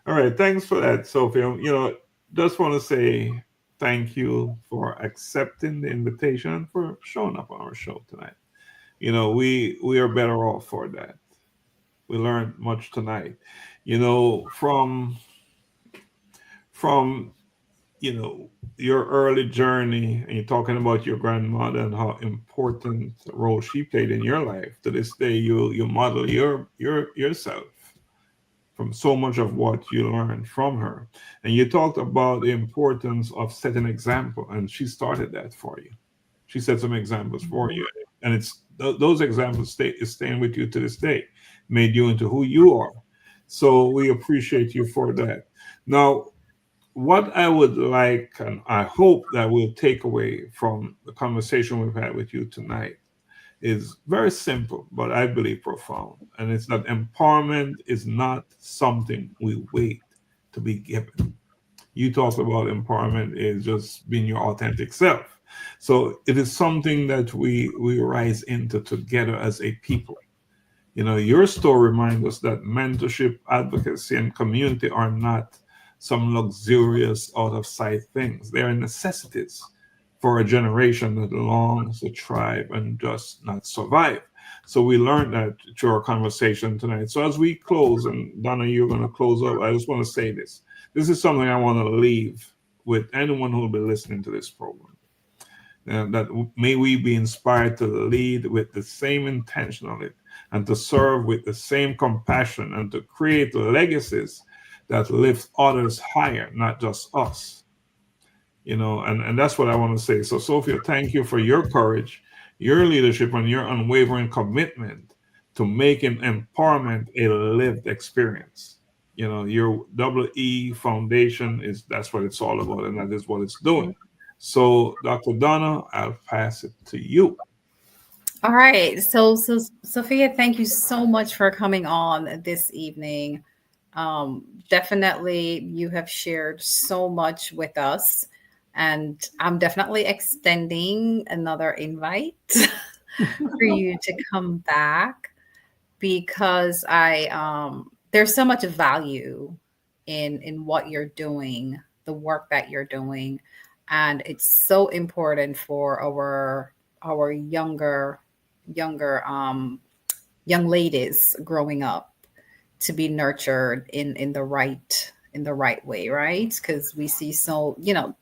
C: All right. Thanks for that, Sophia. You know, just want to say thank you for accepting the invitation and for showing up on our show tonight. You know, we are better off for that. We learned much tonight. You know, from you know your early journey, and you're talking about your grandmother and how important role she played in your life. To this day, you model yourself from so much of what you learned from her. And you talked about the importance of setting example, and she started that for you. She set some examples for you, and those examples is staying with you to this day, made you into who you are. So we appreciate you for that. Now, what I would like, and I hope that we'll take away from the conversation we've had with you tonight, is very simple, but I believe profound. And it's that empowerment is not something we wait to be given. You talked about empowerment is just being your authentic self. So it is something that we rise into together as a people. You know, your story reminds us that mentorship, advocacy, and community are not some luxurious, out of sight things. They are necessities for a generation that longs to thrive and just not survive. So we learned that through our conversation tonight. So as we close, and Donna, you're going to close up, I just want to say this. This is something I want to leave with anyone who will be listening to this program. That may we be inspired to lead with the same intentionality and to serve with the same compassion and to create legacies that lift others higher, not just us. You know, and that's what I want to say. So, Sophia, thank you for your courage, your leadership, and your unwavering commitment to making empowerment a lived experience. You know, your WE Foundation that's what it's all about, and that is what it's doing. So, Dr. Donna, I'll pass it to you.
B: All right. So Sophia, thank you so much for coming on this evening. Definitely, you have shared so much with us, and I'm definitely extending another invite for you to come back because there's so much value in what you're doing, the work that you're doing, and it's so important for our younger young ladies growing up to be nurtured in the right way, right? Because we see social
K: Yeah.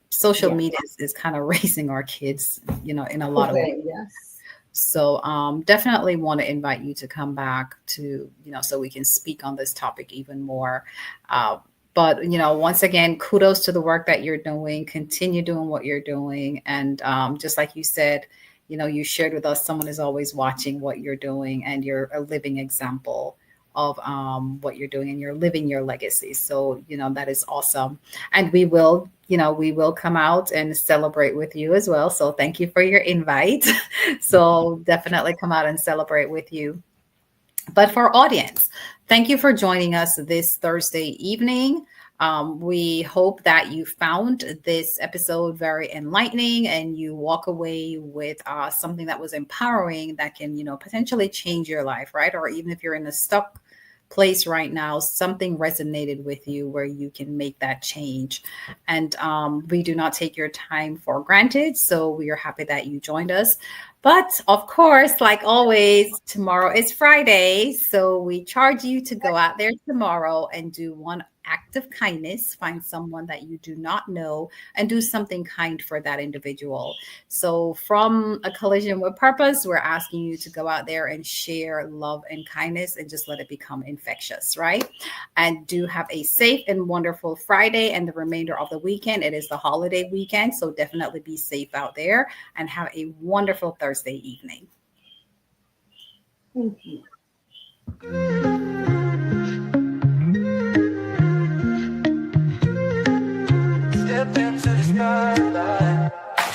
B: media is kind of raising our kids, in a lot of ways.
K: Okay, yes.
B: So definitely want to invite you to come back to, so we can speak on this topic even more. But, once again, kudos to the work that you're doing. Continue doing what you're doing. And just like you said, you shared with us, someone is always watching what you're doing, and you're a living example of what you're doing, and you're living your legacy. So, that is awesome. And we will come out and celebrate with you as well. So thank you for your invite. So definitely come out and celebrate with you. But for our audience, thank you for joining us this Thursday evening. We hope that you found this episode very enlightening and you walk away with something that was empowering, that can, potentially change your life, right? Or even if you're in a stuck place right now, something resonated with you where you can make that change. And we do not take your time for granted. So we are happy that you joined us. But of course, like always, tomorrow is Friday. So we charge you to go out there tomorrow and do one act of kindness. Find someone that you do not know and do something kind for that individual. So from A Collision with Purpose, we're asking you to go out there and share love and kindness and just let it become infectious, right? And do have a safe and wonderful Friday and the remainder of the weekend. It is the holiday weekend, so definitely be safe out there and have a wonderful Thursday evening.
K: Thank you.
A: Step into the spotlight.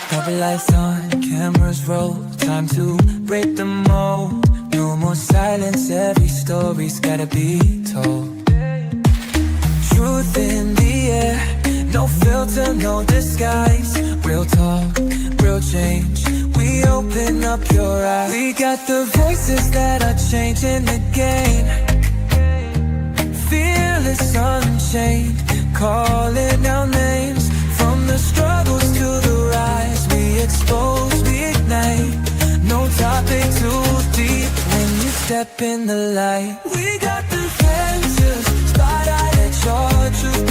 A: Couple lights on, cameras roll. Time to break the mold. No more silence, every story's gotta be told. Truth in the air, no filter, no disguise. Real talk, real change. We open up your eyes. We got the voices that are changing the game. Fearless, unchained, calling our names. From the struggles to the rise, we expose, we ignite. No topic too deep when you step in the light. We got the answers, spotlight at your truth.